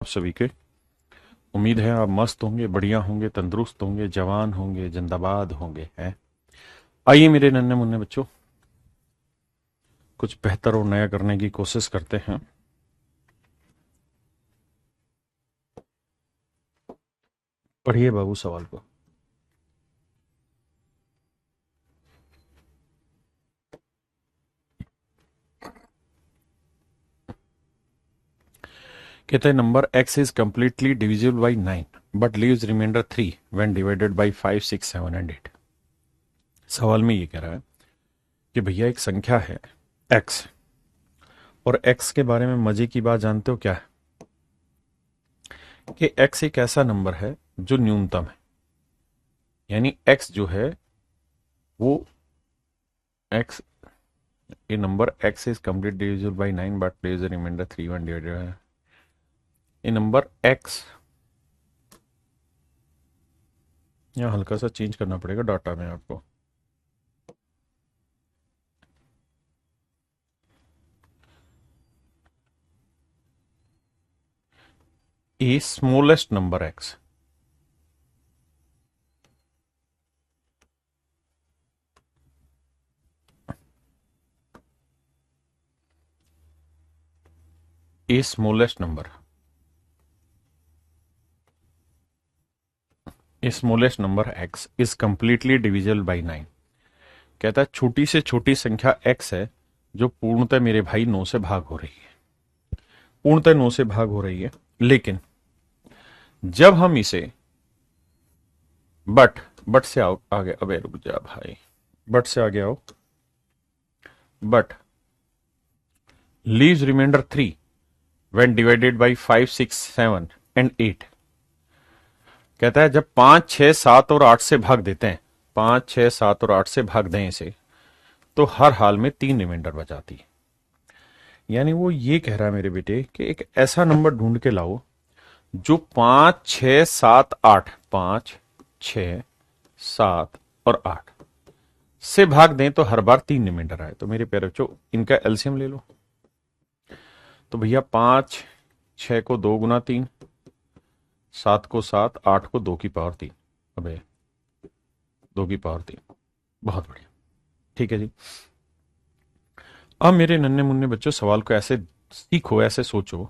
आप सभी के। उम्मीद है आप मस्त होंगे, बढ़िया होंगे, तंदुरुस्त होंगे, जवान होंगे, जिंदाबाद होंगे। हैं, आइए मेरे नन्हे मुन्ने बच्चों, कुछ बेहतर और नया करने की कोशिश करते हैं। पढ़िए बाबू सवाल को। कहते हैं number x is completely divisible by 9 but leaves remainder 3 when divided by 5, 6, 7 and 8। सवाल में ये कह रहा है कि भैया एक संख्या है x, और x के बारे में मजे की बात जानते हो क्या है? कि x एक ऐसा नंबर है जो न्यूनतम है। यानी x जो है वो x, ये number x is complete divisible by 9 but leaves remainder 3 when divided है। ये नंबर x, यहाँ हल्का सा चेंज करना पड़ेगा डाटा में आपको। A smallest number x, a smallest number, a smallest number x is completely divisible by 9। कहता है छोटी से छोटी संख्या x है जो पूर्णतः मेरे भाई 9 से भाग हो रही है, पूर्णतः 9 से भाग हो रही है। लेकिन जब हम इसे बट से आओ आगे, अबे रुक जा भाई, बट से आगे आओ, but leaves remainder 3 when divided by 5, 6, 7 and 8। कहता है जब 5, 6, 7 और 8 से भाग देते हैं, 5, 6, 7 और 8 से भाग दें इसे, तो हर हाल में 3 रिमाइंडर बचाती है। यानी वो ये कह रहा है मेरे बेटे कि एक ऐसा नंबर ढूंढ के लाओ जो 5, 6, 7, 8, 5, 6, 7 और 8 से भाग दें तो हर बार 3 रिमाइंडर आए। तो मेरे प्यारे बच्चों इनका एलसीएम ले लो। तो भैया 5, 6 को 2 गुना 3, 7 को 7, 8 को 2 की पावर 3, अबे 2 की पावर 3। बहुत बढ़िया, ठीक है जी। अब मेरे नन्हे मुन्ने बच्चों सवाल को ऐसे सीखो, ऐसे सोचो।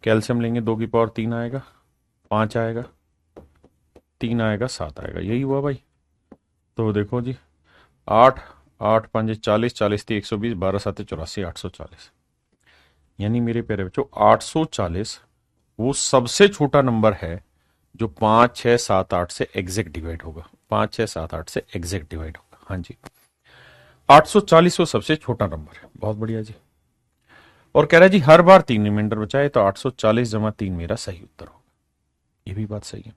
कैल्शियम लेंगे 2 की पावर 3 आएगा, 5 आएगा, 3 आएगा, 7 आएगा, यही हुआ भाई। तो देखो जी, 8, 8 5 40, 40 थी 120, 12 7 84, 840। यानी मेरे प्यारे बच्चों 840 वो सबसे छोटा नंबर है जो 5, 6, 7, 8 से एग्जैक्ट डिवाइड होगा। 5, 6, 7, 8 से एग्जैक्ट डिवाइड होगा। हाँ जी, 840 वो सबसे छोटा नंबर है। बहुत बढ़िया जी। और कह रहा है जी हर बार 3 रिमाइंडर बचाए, तो 840 जमा 3 मेरा सही उत्तर होगा। ये भी बात सही है।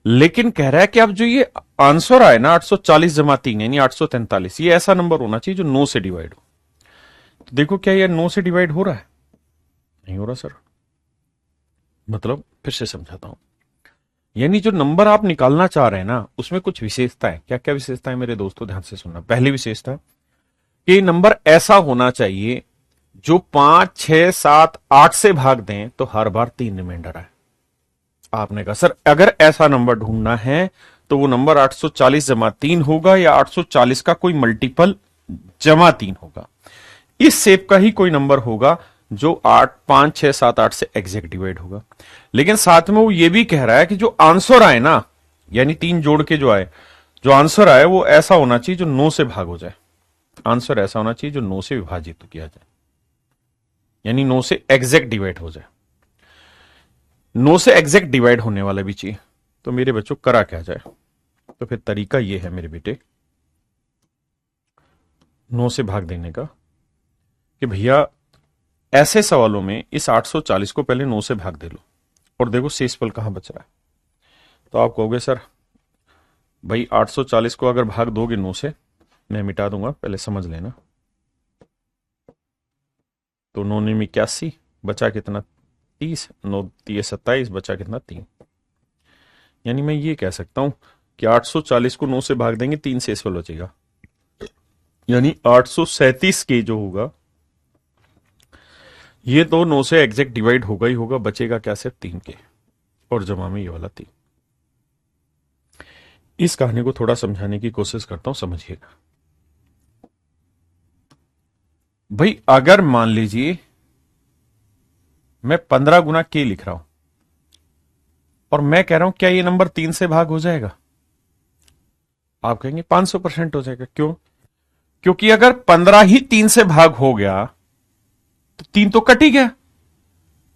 लेकिन कह रहा है कि अब जो ये आंसर आए ना 840 जमा 3 यानी 843, ये ऐसा नंबर होना चाहिए जो 9 से डिवाइड हो। तो देखो क्या ये 9 से डिवाइड हो रहा है? नहीं हो रहा सर। मतलब फिर से समझाता हूं। यानी जो नंबर आप निकालना चाह रहे हैं ना उसमें कुछ विशेषता है। क्या क्या विशेषता है मेरे दोस्तों, ध्यान से सुनना। पहली विशेषता कि नंबर ऐसा होना चाहिए जो 5, 6, 7, 8 से भाग दें तो हर बार 3 रिमाइंडर आए। आपने कहा सर अगर ऐसा नंबर ढूंढना है तो वो नंबर 840 जमा 3 होगा या 840 का कोई मल्टीपल जमा 3 होगा। इस सेप का ही कोई नंबर होगा जो 8, 5, 6, 7, 8 से एग्जैक्ट डिवाइड होगा। लेकिन साथ में वो ये भी कह रहा है कि जो आंसर आए ना, यानी 3 जोड़ के जो आए, जो आंसर आए वो ऐसा होना चाहिए जो 9 से भाग हो जाए। आंसर ऐसा होना चाहिए जो 9 से विभाजित किया जाए, यानी 9 से एग्जैक्ट डिवाइड हो जाए। 9 से एग्जैक्ट डिवाइड होने वाला भी चाहिए। तो मेरे बच्चों करा क्या जाए? तो फिर तरीका ये है मेरे बेटे 9 से भाग देने का कि भैया ऐसे सवालों में इस 840 को पहले 9 से भाग दे लो और देखो शेषफल कहां बच रहा है। तो आप कहोगे सर भाई 840 को अगर भाग दोगे 9 से, मैं मिटा दूंगा, पहले समझ लेना। तो 9 ने 81, बचा कितना 30, 9 30 27, बचा कितना 3। यानी मैं ये कह सकता हूं कि 840 को 9 से भाग देंगे 3 शेषफल बचेगा, यानी 837 के जो होगा ये तो 9 से एग्जैक्ट डिवाइड होगा ही होगा, बचेगा क्या, सिर्फ 3 के, और जमा में ये वाला 3। इस कहानी को थोड़ा समझाने की कोशिश करता हूं, समझिएगा। भाई अगर मान लीजिए मैं 15 गुना के लिख रहा हूं और मैं कह रहा हूं क्या ये नंबर 3 से भाग हो जाएगा? आप कहेंगे 500% हो जाएगा। क्यों? क्योंकि अगर 15 ही 3 से भाग हो गया तो 3 तो कट ही गया,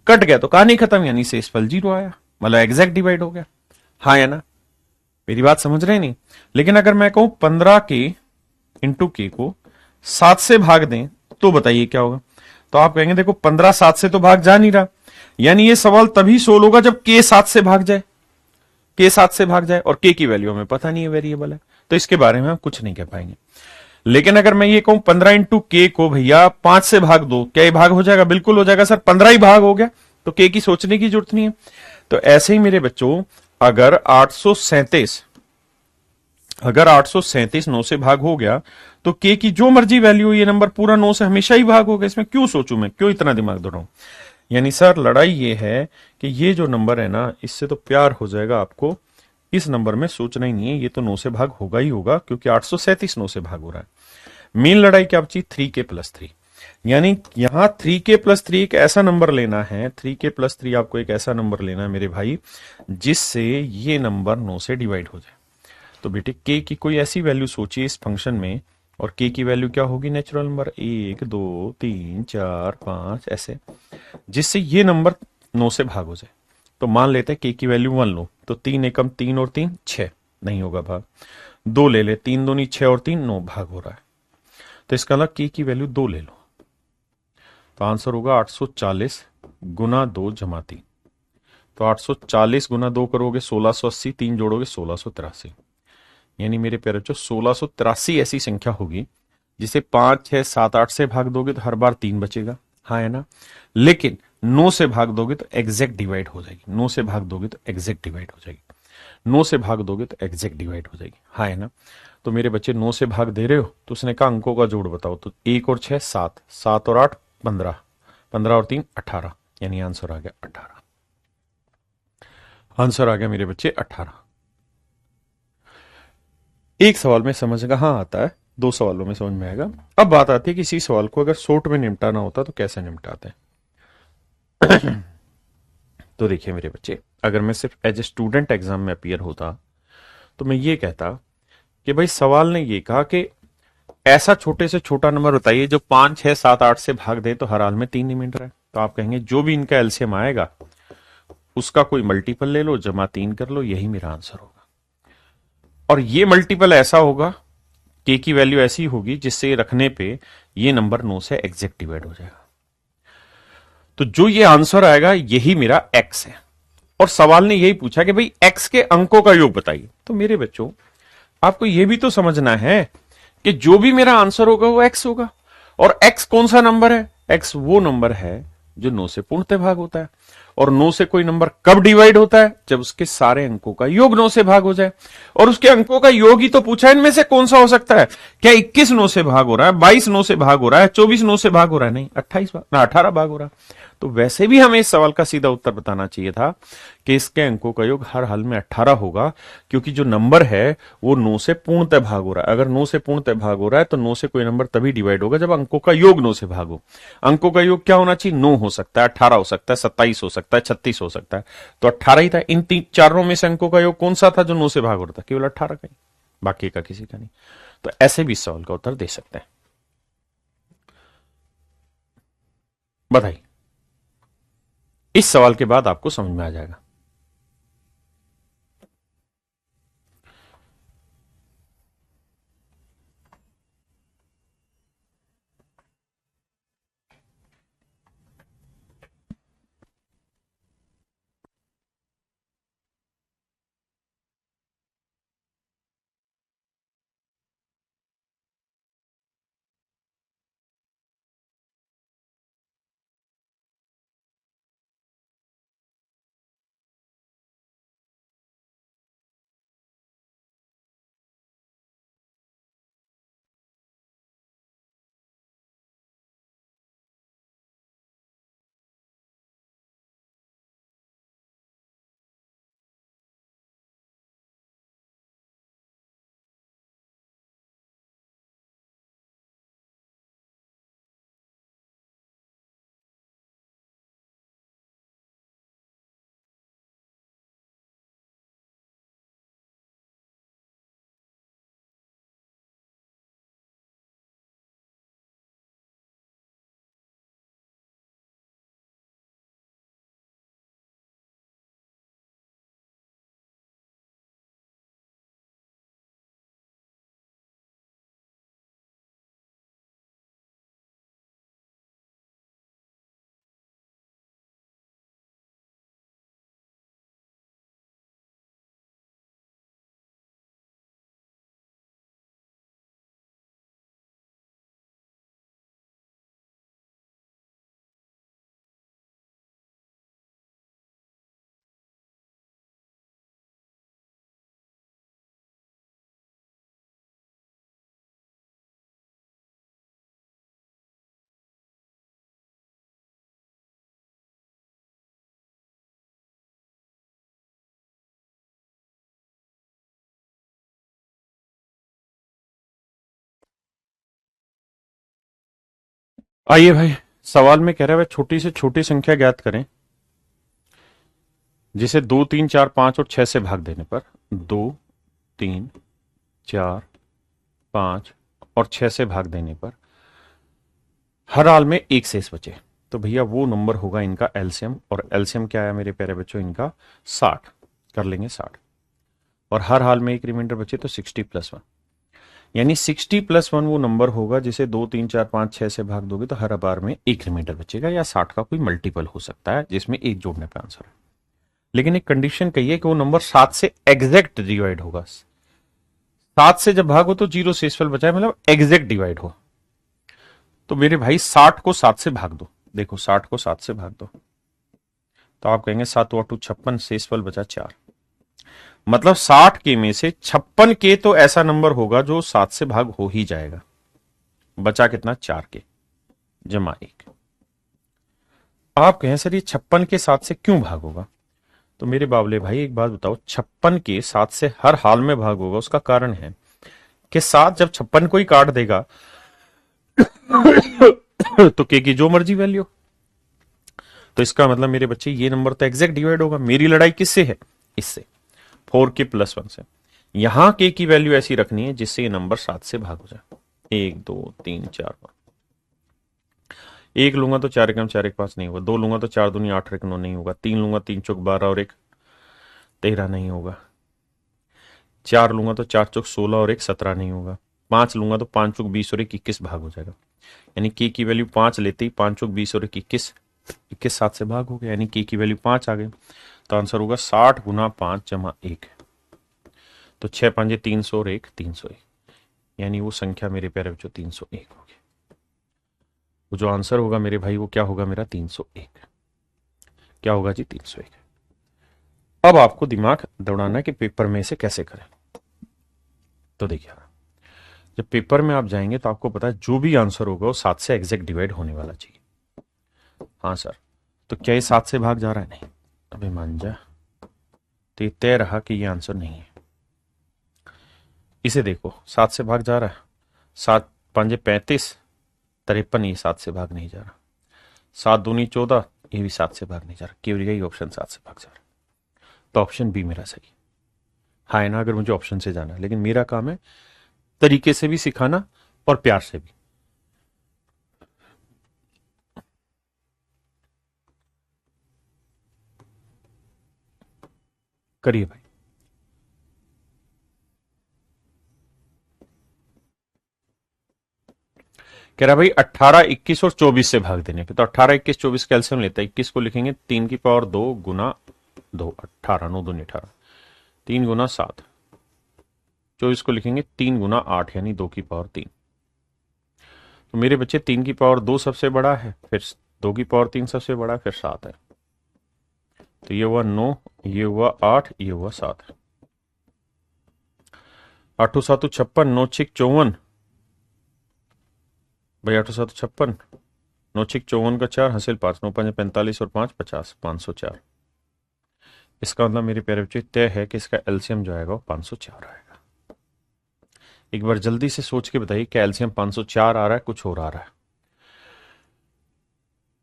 कट गया तो कहानी खत्म, यानी शेषफल 0 आया, मतलब एग्जैक्ट डिवाइड हो गया। हाँ या ना? मेरी बात समझ रहे नहीं? लेकिन अगर मैं कहूं 15 के इंटू के को 7 से भाग दें तो बताइए क्या होगा? तो आप कहेंगे देखो 15 7 से तो भाग जा नहीं रहा, यानी ये सवाल तभी सोल्व होगा जब के 7 से भाग जाए, के 7 से भाग जाए, और के की वैल्यू हमें पता नहीं है, वेरिएबल है, तो इसके बारे में हम कुछ नहीं कह पाएंगे। लेकिन अगर मैं ये कहूं 15 इंटू के को भैया 5 से भाग दो, क्या ये भाग हो जाएगा? बिल्कुल हो जाएगा सर, 15 ही भाग हो गया, तो के की सोचने की जरूरत नहीं है। तो ऐसे ही मेरे बच्चों, अगर 837 9 से भाग हो गया तो के की जो मर्जी वैल्यू, ये नंबर पूरा 9 से हमेशा ही भाग होगा, इसमें क्यों सोचूं मैं, क्यों इतना दिमाग दौड़ाऊं? यानी सर लड़ाई ये है कि ये जो नंबर है ना, इससे तो प्यार हो जाएगा आपको, इस नंबर में सोचना ही नहीं है, ये तो 9 से भाग होगा ही होगा, क्योंकि 837 9 से भाग हो रहा है। मेन लड़ाई क्या बची? 3k+3, यानी यहां 3k+3 एक ऐसा नंबर लेना है, 3k+3 आपको एक ऐसा नंबर लेना है मेरे भाई, जिससे ये नंबर 9 से डिवाइड हो जाए। तो बेटे के की कोई ऐसी वैल्यू सोचिए इस फंक्शन में, और के की वैल्यू क्या होगी? नेचुरल नंबर 1 2 3 4 5 ऐसे, जिससे ये नंबर 9 से भाग हो जाए। तो मान लेते हैं के की वैल्यू 1 लो, तो 3 एकम 3 और 3 6, नहीं होगा भाग। 2 ले ले, 3 दूनी 6 और 3 9, भाग हो रहा है। तो इसका मतलब के की वैल्यू 2 ले लो, तो आंसर होगा 840 गुना 2 जमा 3। तो 840 गुना 2 करोगे 1680, 3 जोड़ोगे 1683, यानी मेरे प्यारे बच्चों 1683 ऐसी संख्या होगी जिसे 5 6 7 8 से भाग दोगे तो हर बार 3 बचेगा। हाँ है ना? लेकिन 9 से भाग दोगे तो एग्जैक्ट डिवाइड हो जाएगी, 9 से भाग दोगे तो एग्जैक्ट डिवाइड हो जाएगी, 9 से भाग दोगे तो एग्जैक्ट डिवाइड हो जाएगी। हाँ है ना? तो मेरे बच्चे 9 से भाग दे रहे हो, तो उसने कहा अंकों का जोड़ बताओ, तो 1 और 6 7, 7 और 8 15, 15 और 3 18, यानी आंसर आ गया 18। आंसर आ गया मेरे बच्चे 18। एक सवाल में समझ कहां आता है, 2 सवालों में समझ में आएगा। अब बात आती है कि इसी सवाल को अगर शॉर्ट में निपटाना होता तो कैसे निपटाते हैं। तो देखिए मेरे बच्चे, अगर मैं सिर्फ एज ए स्टूडेंट एग्जाम में अपीयर होता तो मैं ये कहता कि भाई सवाल ने ये कहा कि ऐसा छोटे से छोटा नंबर बताइए जो 5 6 7 8 से भाग दे तो हर हाल में 3 ही मिल रहा है। तो आप कहेंगे जो भी इनका एलसीएम आएगा उसका कोई मल्टीपल ले लो, जमा 3 कर लो, यही मेरा आंसर होगा। और ये मल्टीपल ऐसा होगा, के की वैल्यू ऐसी होगी जिससे रखने पे ये नंबर 9 से एग्जैक्ट डिवाइड हो जाएगा। तो जो ये आंसर आएगा यही मेरा एक्स है। और सवाल ने यही पूछा कि भाई एक्स के अंकों का योग बताइए। तो मेरे बच्चों, आपको यह भी तो समझना है कि जो भी मेरा आंसर होगा वो एक्स होगा। और एक्स कौन सा नंबर है? एक्स वो नंबर है जो 9 से पूर्णतः भाग होता है। और 9 से कोई नंबर कब डिवाइड होता है? जब उसके सारे अंकों का योग 9 से भाग हो जाए। और उसके अंकों का योग ही तो पूछा है, इनमें से कौन सा हो सकता है? क्या 21 9 से भाग हो रहा है, 22 9 से भाग हो रहा है, 24 9 से भाग हो रहा है? नहीं, 28 भाग ना 18 भाग हो रहा है। तो वैसे भी हमें इस सवाल का सीधा उत्तर बताना चाहिए था कि इसके अंकों का योग हर हाल में 18 होगा, क्योंकि जो नंबर है वो 9 से पूर्णतः भाग हो रहा है। अगर 9 से पूर्णतः भाग हो रहा है तो 9 से कोई नंबर तभी डिवाइड होगा जब अंकों का योग 9 से भाग हो। अंकों का योग क्या होना चाहिए? 9 हो सकता है, 18 हो सकता है, 27 हो सकता है, 36 हो सकता है। तो 18 ही था। इन तीन चारों में से अंकों का योग कौन सा था जो 9 से भाग हो रहा था? केवल 18 का ही, बाकी का किसी का नहीं। तो ऐसे भी इस सवाल का उत्तर दे सकते हैं। बधाई। इस सवाल के बाद आपको समझ में आ जाएगा। आइए भाई, सवाल में कह रहा है भाई छोटी से छोटी संख्या ज्ञात करें जिसे 2, 3, 4, 5 और 6 से भाग देने पर 2, 3, 4, 5 और 6 से भाग देने पर हर हाल में एक शेष बचे। तो भैया वो नंबर होगा इनका एलसीएम, और एलसीएम क्या आया मेरे प्यारे बच्चों, इनका 60 कर लेंगे 60, और हर हाल में एक रिमाइंडर बचे तो 60+1, यानी 60+1 वो नंबर होगा जिसे 2, 3, 4, 5, 6 से भाग दोगे तो हर बार में एक रिमाइंडर बचेगा, या 60 का कोई मल्टीपल हो सकता है जिसमें एक जोड़ने पर आंसर है। लेकिन एक कंडीशन कही है कि वो नंबर 7 से एग्जैक्ट डिवाइड होगा। 7 से जब भागो तो जीरो शेषफल बचाए, मतलब एग्जैक्ट डिवाइड हो। तो मेरे भाई 60 को 7 से भाग दो, देखो 60 को 7 से भाग दो तो आप कहेंगे 7 और 2 56, शेषफल बचा 4। मतलब 60 के में से 56 के तो ऐसा नंबर होगा जो 7 से भाग हो ही जाएगा। बचा कितना, 4 के जमा 1। आप कहें सर ये 56 के 7 से क्यों भाग होगा? तो मेरे बाबले भाई एक बात बताओ, 56 के 7 से हर हाल में भाग होगा, उसका कारण है कि 7 जब 56 को ही काट देगा तो के की जो मर्जी वैल्यू, तो इसका मतलब मेरे बच्चे ये नंबर तो एग्जैक्ट डिवाइड होगा। मेरी लड़ाई किससे है, इससे, 4k+1 से। यहां के की वैल्यू ऐसी रखनी है जिससे ये नंबर 7 से भाग हो जाए। 1, 2, 3, 4, 5। एक लूंगा तो 4 एकम 4 एक 5 नहीं होगा, 2 लूंगा तो 4 दूनी 8 एक 9 नहीं होगा, 3 लूंगा 3 चौक 12 और एक 13 नहीं होगा, 4 लूंगा तो 4 चौक 16 और एक 17 नहीं होगा, 5 लूंगा तो 5 चौक 20 और एक 21 भाग हो जाएगा। यानी के की वैल्यू 5 लेते ही 5 चौक 20 और एक 21, 21 7 से भाग हो गया, यानी के की वैल्यू 5 आ गई। तो आंसर होगा 60 गुना 5 जमा 1। तो 6 5 300 और 1 301, यानी वो संख्या मेरे प्यारे बच्चों 301 होगी। वो जो आंसर होगा मेरे भाई वो क्या होगा मेरा, 301। क्या होगा जी, 301। अब आपको दिमाग दौड़ाना है कि पेपर में इसे कैसे करें। तो देखिए, जब पेपर में आप जाएंगे तो आपको पता है जो भी आंसर होगा वो 7 से एग्जैक्ट डिवाइड होने वाला चाहिए। हाँ सर, तो क्या ये 7 से भाग जा रहा है? नहीं। अबे मान जा, तो ये तय रहा कि ये आंसर नहीं है। इसे देखो 7 से भाग जा रहा है, 7 5 35, 53, ये 7 से भाग नहीं जा रहा। 7 दूनी 14, ये भी 7 से भाग नहीं जा रहा। केवल यही ऑप्शन 7 से भाग जा रहा। तो ऑप्शन बी मेरा सही है। हाँ है ना, अगर मुझे ऑप्शन से जाना है, लेकिन मेरा काम है तरीके से भी सिखाना और प्यार से भी। करिए भाई। कह रहा भाई 18, 21 और 24 से भाग देने पे, तो 18, 21, 24 कैल्सियम लेता है। 21 को लिखेंगे 3 की पावर 2 गुना 2, 18, 9 दूनी 18, 3 गुना 7। 24 को लिखेंगे 3 गुना 8, यानी 2 की पावर 3। तो मेरे बच्चे 3 की पावर 2 सबसे बड़ा है, फिर 2 की पावर 3 सबसे बड़ा है, फिर 7 है। तो ये हुआ 9, ये हुआ 8, ये हुआ 7। 8 7 56, 9 6 54, भाई 8 7 56, 9 6 54 का 4 हासिल 5, 9 5 45 और 5 50, 504। इसका मतलब मेरे प्यारे बच्चे तय है कि इसका एलसीएम जो आएगा वो 504 आएगा। एक बार जल्दी से सोच के बताइए क्या एलसीएम 504 आ रहा है, कुछ और आ रहा है?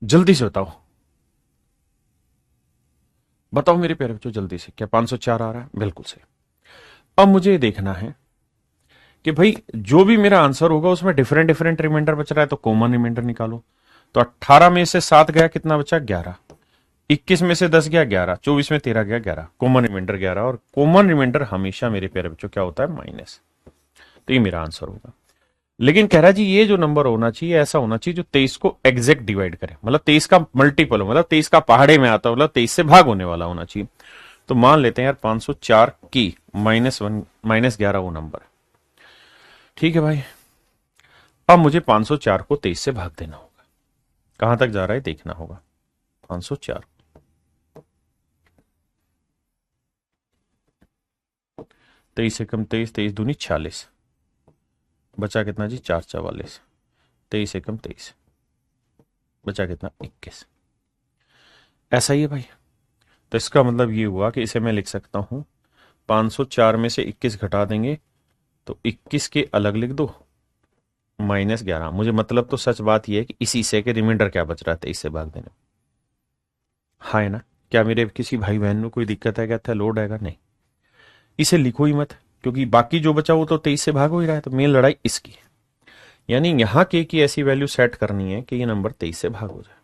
जल्दी से बताओ, बताओ मेरे प्यारे बच्चों जल्दी से, क्या 504 आ रहा है? बिल्कुल सही। अब मुझे देखना है कि भाई जो भी मेरा आंसर होगा उसमें डिफरेंट डिफरेंट रिमाइंडर बच रहा है, तो कॉमन रिमाइंडर निकालो। तो 18 में से 7 गया, कितना बचा, 11। 21 में से 10 गया, 11। 24 में 13 गया, 11। कॉमन रिमाइंडर 11, और कॉमन रिमाइंडर हमेशा मेरे प्यारे बच्चों क्या होता है, माइनस। तो ये मेरा आंसर होगा। लेकिन कह रहा जी ये जो नंबर होना चाहिए ऐसा होना चाहिए जो 23 को एग्जैक्ट डिवाइड करे, मतलब 23 का मल्टीपल हो, मतलब 23 का पहाड़े में आता, मतलब 23 से भाग होने वाला होना चाहिए। तो मान लेते हैं यार 504 की -1 -11 वो नंबर है। ठीक है भाई, अब मुझे 504 को 23 से भाग देना होगा। कहां तक जा रहा है देखना होगा। 504, 23 एकम 23, 23 दूनी 46, बचा कितना जी, 4 44, 23 एकम 23, बचा कितना, 21। ऐसा ही है भाई। तो इसका मतलब ये हुआ कि इसे मैं लिख सकता हूं 504 में से 21 घटा देंगे तो 21 के अलग लिख दो, -11। मुझे मतलब तो सच बात यह है कि इसी से के रिमाइंडर क्या बच रहा है 23 से भाग देने में। हाँ है ना। क्या मेरे किसी भाई बहन में कोई दिक्कत है, क्या था लोड आएगा? नहीं, इसे लिखो ही मत, क्योंकि बाकी जो बचा वो तो 23 से भाग हो ही रहा है। तो मेन लड़ाई इसकी है, यानी यहां के की ऐसी वैल्यू सेट करनी है कि ये नंबर 23 से भाग हो जाए।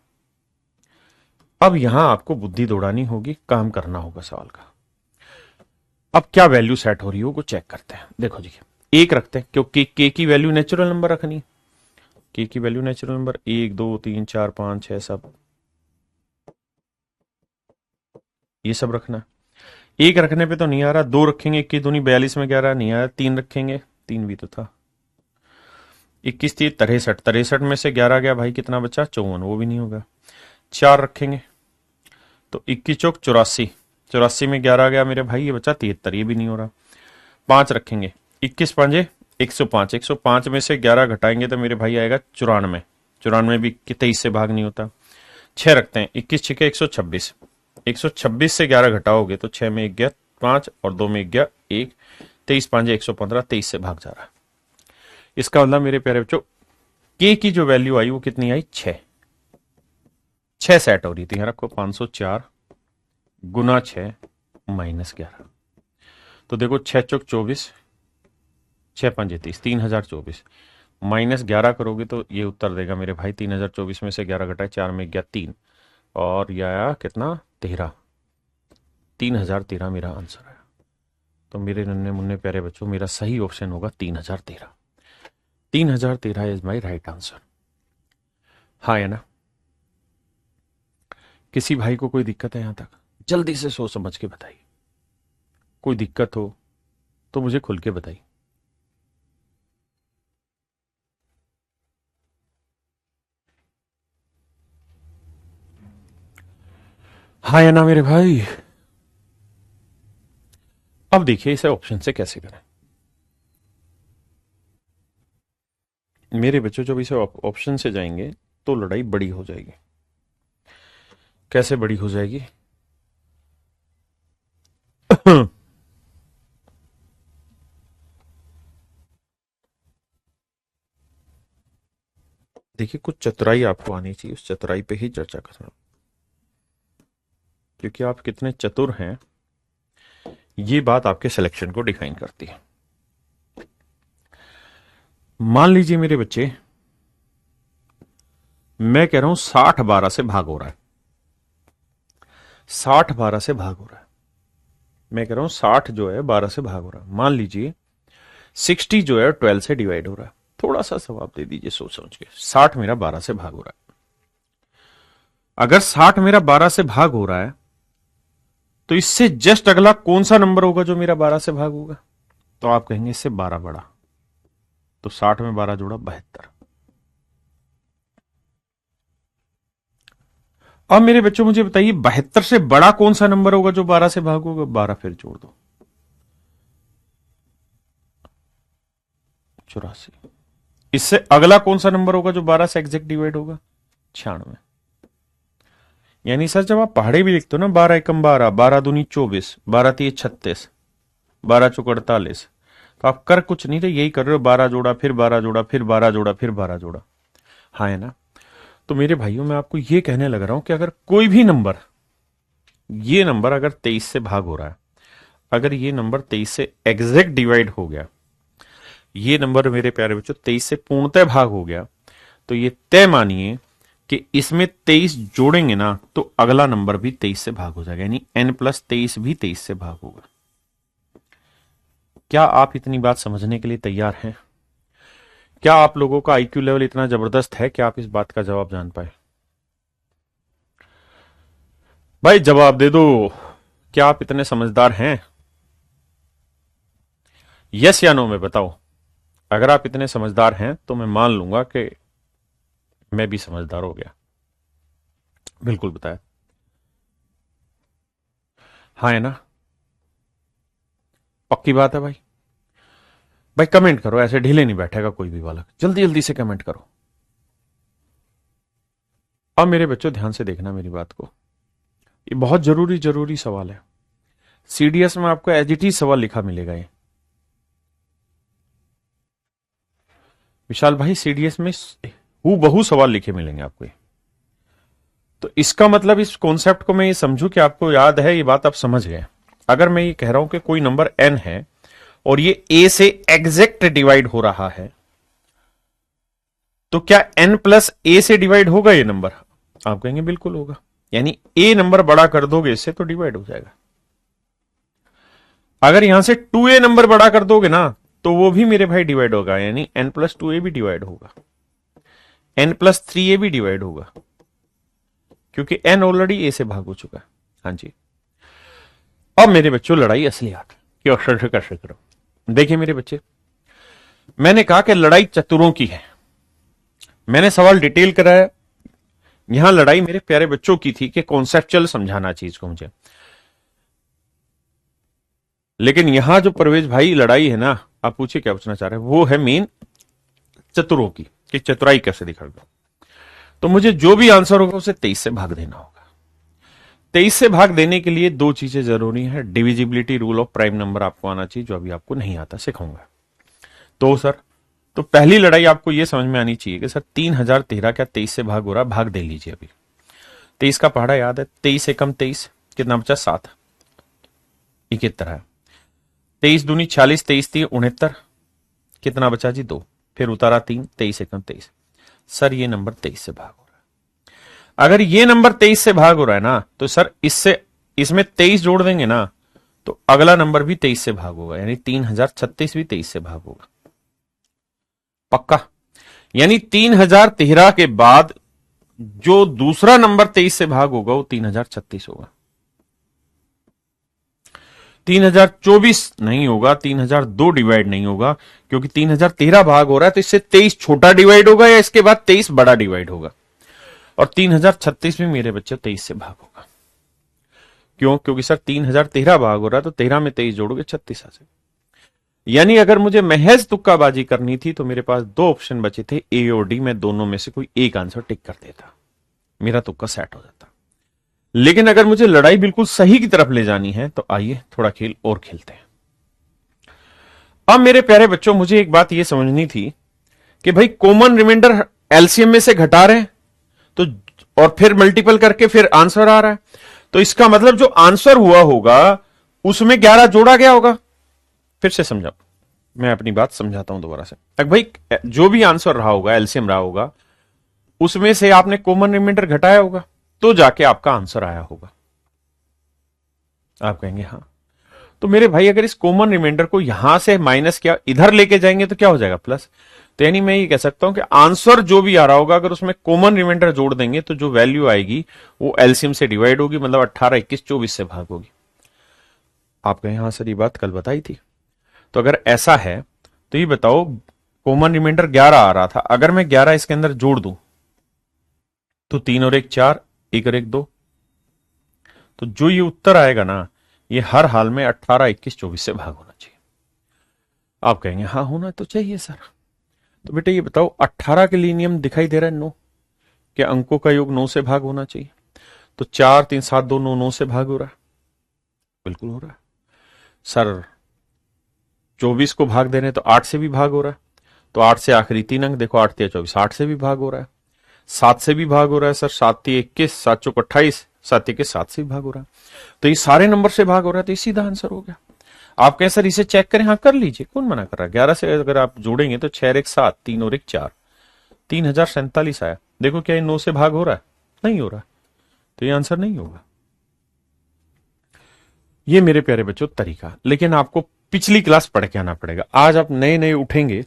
अब यहां आपको बुद्धि दौड़ानी होगी, काम करना होगा सवाल का। अब क्या वैल्यू सेट हो रही है वो चेक करते हैं। देखो जी, एक रखते हैं, क्योंकि के की वैल्यू नेचुरल नंबर रखनी है। के की वैल्यू नेचुरल नंबर 1 2 3 4 5 6 सब, ये सब रखना है। एक रखने पे तो नहीं आ रहा, दो रखेंगे, 21 दूनी 42 में 11 नहीं आया, तीन रखेंगे, तीन भी तो था, 21 थी 63, 63 में से 11 गया भाई, कितना बचा 54, वो भी नहीं होगा। चार रखेंगे तो 21 चौक 84, 84 में 11 गया मेरे भाई, ये बचा 73, ये भी नहीं हो रहा। पांच रखेंगे, 21 पांजे 105, 105 में से 11 घटाएंगे तो मेरे भाई आएगा 94, 94 भी 23 से भाग नहीं होता। छह रखते हैं, 21 छिके 126, 126 से 11 घटाओगे तो 6 में 1 गया 5 और 2 में 1 गया 1, 23 पांजे 115, 23 से भाग जा रहा है। इसका मतलब मेरे प्यारे बच्चों, के की जो वैल्यू आई वो कितनी आई? 6। 6 सेट हो रही थी, रखो 504 गुना 6 -11। तो देखो 6 चौक 24, 6 पंजे 30, 3024 -11 करोगे तो ये उत्तर देगा मेरे भाई 3024 में से 11 घटाए 4 में गया 3, और यह आया कितना? 13, 3013 मेरा आंसर आया। तो मेरे नन्हे मुन्ने प्यारे बच्चों, मेरा सही ऑप्शन होगा 3013। 3013 इज माई राइट आंसर। हाँ है ना। किसी भाई को कोई दिक्कत है यहां तक? जल्दी से सोच समझ के बताइए। कोई दिक्कत हो तो मुझे खुल के बताइए। हाँ या ना मेरे भाई? अब देखिए इसे ऑप्शन से कैसे करें। मेरे बच्चों जब इसे ऑप्शन से जाएंगे तो लड़ाई बड़ी हो जाएगी। कैसे बड़ी हो जाएगी? देखिए कुछ चतुराई आपको आनी चाहिए, उस चतुराई पे ही चर्चा करना, क्योंकि आप कितने चतुर हैं ये बात आपके सिलेक्शन को डिफाइन करती है। मान लीजिए मेरे बच्चे, मैं कह रहा हूं 60 12 से भाग हो रहा है, 60 12 से भाग हो रहा है। मैं कह रहा हूं 60 जो है 12 से भाग हो रहा है। मान लीजिए 60 जो है 12 से डिवाइड हो रहा है। थोड़ा सा जवाब दे दीजिए सोच समझ के। 60 मेरा 12 से भाग हो रहा है। अगर 60 मेरा 12 से भाग हो रहा है तो इससे जस्ट अगला कौन सा नंबर होगा जो मेरा 12 से भाग होगा? तो आप कहेंगे इससे 12 बड़ा। तो 60 में 12 जोड़ा 72। अब मेरे बच्चों मुझे बताइए 72 से बड़ा कौन सा नंबर होगा जो 12 से भाग होगा? 12 फिर जोड़ दो, 84। इससे अगला कौन सा नंबर होगा जो 12 से एग्जैक्ट डिवाइड होगा? 96। यानी सर जब आप पहाड़े भी लिखते हो ना, 12 एकम 12, 12 दूनी 24, 12 तीय 36, 12 चौक 48, तो आप कर कुछ नहीं रहे, यही कर रहे हो, 12 जोड़ा फिर 12 जोड़ा फिर 12 जोड़ा फिर 12 जोड़ा। हाँ है ना। तो मेरे भाइयों मैं आपको यह कहने लग रहा हूं कि अगर कोई भी नंबर, ये नंबर अगर 23 से भाग हो रहा है, अगर ये नंबर 23 से एग्जैक्ट डिवाइड हो गया, ये नंबर मेरे प्यारे बच्चों 23 से पूर्णतः भाग हो गया, तो ये तय मानिए कि इसमें 23 जोड़ेंगे ना तो अगला नंबर भी 23 से भाग हो जाएगा, यानी n+23 भी 23 से भाग होगा। क्या आप इतनी बात समझने के लिए तैयार हैं? क्या आप लोगों का आईक्यू लेवल इतना जबरदस्त है कि आप इस बात का जवाब जान पाए? भाई जवाब दे दो, क्या आप इतने समझदार हैं? यस या नो में बताओ। अगर आप इतने समझदार हैं तो मैं मान लूंगा कि मैं भी समझदार हो गया। बिल्कुल बताया। हाँ है ना। पक्की बात है भाई। भाई कमेंट करो, ऐसे ढीले नहीं बैठेगा कोई भी बालक, जल्दी जल्दी से कमेंट करो। अब मेरे बच्चों ध्यान से देखना मेरी बात को, ये बहुत जरूरी जरूरी सवाल है। सीडीएस में आपको एज इट इज सवाल लिखा मिलेगा ये। विशाल भाई सीडीएस में हूबहू सवाल लिखे मिलेंगे आपको ये। तो इसका मतलब इस कॉन्सेप्ट को मैं ये समझू कि आपको याद है, ये बात आप समझ गए। अगर मैं ये कह रहा हूं कि कोई नंबर n है और ये a से एग्जैक्ट डिवाइड हो रहा है, तो क्या n प्लस a से डिवाइड होगा ये नंबर? आप कहेंगे बिल्कुल होगा। यानी a नंबर बड़ा कर दोगे इससे तो डिवाइड हो जाएगा। अगर यहां से 2a नंबर बड़ा कर दोगे ना तो वो भी मेरे भाई डिवाइड होगा, यानी n प्लस 2a भी डिवाइड होगा, n प्लस 3a भी डिवाइड होगा, क्योंकि n ऑलरेडी a से भाग हो चुका है। हाँ जी। अब मेरे बच्चों लड़ाई असलियात की अक्षर से कैसे करो। देखिए मेरे बच्चे, मैंने कहा कि लड़ाई चतुरों की है। मैंने सवाल डिटेल कराया। यहां लड़ाई मेरे प्यारे बच्चों की थी कि कॉन्सेप्चुअल समझाना चीज को मुझे। लेकिन यहां जो परवेज भाई लड़ाई है ना, आप पूछिए क्या पूछना चाह रहे हैं, वो है मेन चतुरों की, कि चतुराई कैसे दिखा दो। तो मुझे जो भी आंसर होगा उसे 23 से भाग देना होगा। 23 से भाग देने के लिए दो चीजें जरूरी है। Divisibility rule of prime number आपको आना चाहिए, जो अभी आपको नहीं आता, सिखाऊंगा। तो सर, तो पहली लड़ाई आपको यह समझ में आनी चाहिए कि सर 3013 क्या 23 से भाग हो रहा, भाग दे लीजिए। अभी 23 का पहाड़ा याद है, 23 एकम 23, कितना बचा 7, 71 है। 23 दूनी 40, 23 3 69, कितना बचा जी 2, फिर उतारा 3, 23 एकम 23। सर ये नंबर 23 से भाग हो रहा है। अगर ये नंबर 23 से भाग हो रहा है ना, तो सर इससे इसमें 23 जोड़ देंगे ना, तो अगला नंबर भी 23 से भाग होगा, यानी 3036 भी 23 से भाग होगा। पक्का? यानी 3013 के बाद जो दूसरा नंबर 23 से भाग होगा वो 3036 होगा। 3024 नहीं होगा, 3002 डिवाइड नहीं होगा, क्योंकि 3013 भाग हो रहा है तो इससे 23 छोटा डिवाइड होगा या इसके बाद 23 बड़ा डिवाइड होगा। और 3036 भी मेरे बच्चे 23 से भाग होगा। क्यों? क्योंकि सर 3013 भाग हो रहा है तो 13 में 23 जोड़ोगे 36 आ जाएगा। यानी अगर मुझे महज तुक्काबाजी करनी थी तो मेरे पास दो ऑप्शन बचे थे, ए और डी। मैं दोनों में से कोई एक आंसर टिक कर देता, मेरा तुक्का सेट हो जाता। लेकिन अगर मुझे लड़ाई बिल्कुल सही की तरफ ले जानी है तो आइए थोड़ा खेल और खेलते हैं। अब मेरे प्यारे बच्चों, मुझे एक बात यह समझनी थी कि भाई कॉमन रिमाइंडर एलसीएम में से घटा रहे हैं तो, और फिर मल्टीपल करके फिर आंसर आ रहा है, तो इसका मतलब जो आंसर हुआ होगा उसमें 11 जोड़ा गया होगा। फिर से समझाओ, मैं अपनी बात समझाता हूं दोबारा से। तक भाई जो भी आंसर रहा होगा, एलसीएम रहा होगा, उसमें से आपने कॉमन रिमाइंडर घटाया होगा तो जाके आपका आंसर आया होगा। आप कहेंगे हाँ। तो मेरे भाई अगर इस कॉमन रिमाइंडर को यहां से माइनस किया इधर लेके जाएंगे तो क्या हो जाएगा? प्लस। तो यानी मैं ये कह सकता हूं कि आंसर जो भी आ रहा होगा अगर उसमें कॉमन रिमाइंडर जोड़ देंगे तो जो वैल्यू आएगी वो एलसीएम से डिवाइड होगी, मतलब 18 21 24 से भाग होगी। आप कहें हाँ सर ये बात कल बताई थी। तो अगर ऐसा है तो ये बताओ, कॉमन रिमाइंडर 11 आ रहा था, अगर मैं 11 इसके अंदर जोड़ दूं तो 3 और 1 4, 1 और 1 2, तो जो ये उत्तर आएगा ना, ये हर हाल में 18 21 24 से भाग होना चाहिए। आप कहेंगे हाँ होना तो चाहिए सर। तो बेटा ये बताओ, 18 के लिए नियम दिखाई दे रहा है 9, कि अंकों का योग 9 से भाग होना चाहिए। तो 4 3 7 2 9, 9 से भाग हो रहा है, बिल्कुल हो रहा है सर। 24 को भाग दे रहे हैं तो 8 से भी भाग हो रहा है, तो 8 से आखिरी 3 अंक देखो, 8 3 24, 8 से भी भाग हो रहा है। 7 से भी भाग हो रहा है सर, 7 3 21, 7 चौक 28, 7 21 7 से भी भाग हो रहा है। तो ये सारे नंबर से भाग हो रहा है, तो ये सीधा आंसर हो गया। आप कहें सर इसे चेक करें, हाँ कर लीजिए, कौन मना कर रहा है। 11 से अगर आप जोड़ेंगे तो 6 1 7, 3 और 1 4, 3047 आया। देखो क्या ये 9 से भाग हो रहा है? नहीं हो रहा, तो ये आंसर नहीं होगा। ये मेरे प्यारे बच्चों तरीका, लेकिन आपको पिछली क्लास पढ़ के आना पड़ेगा। आज आप नए नए उठेंगे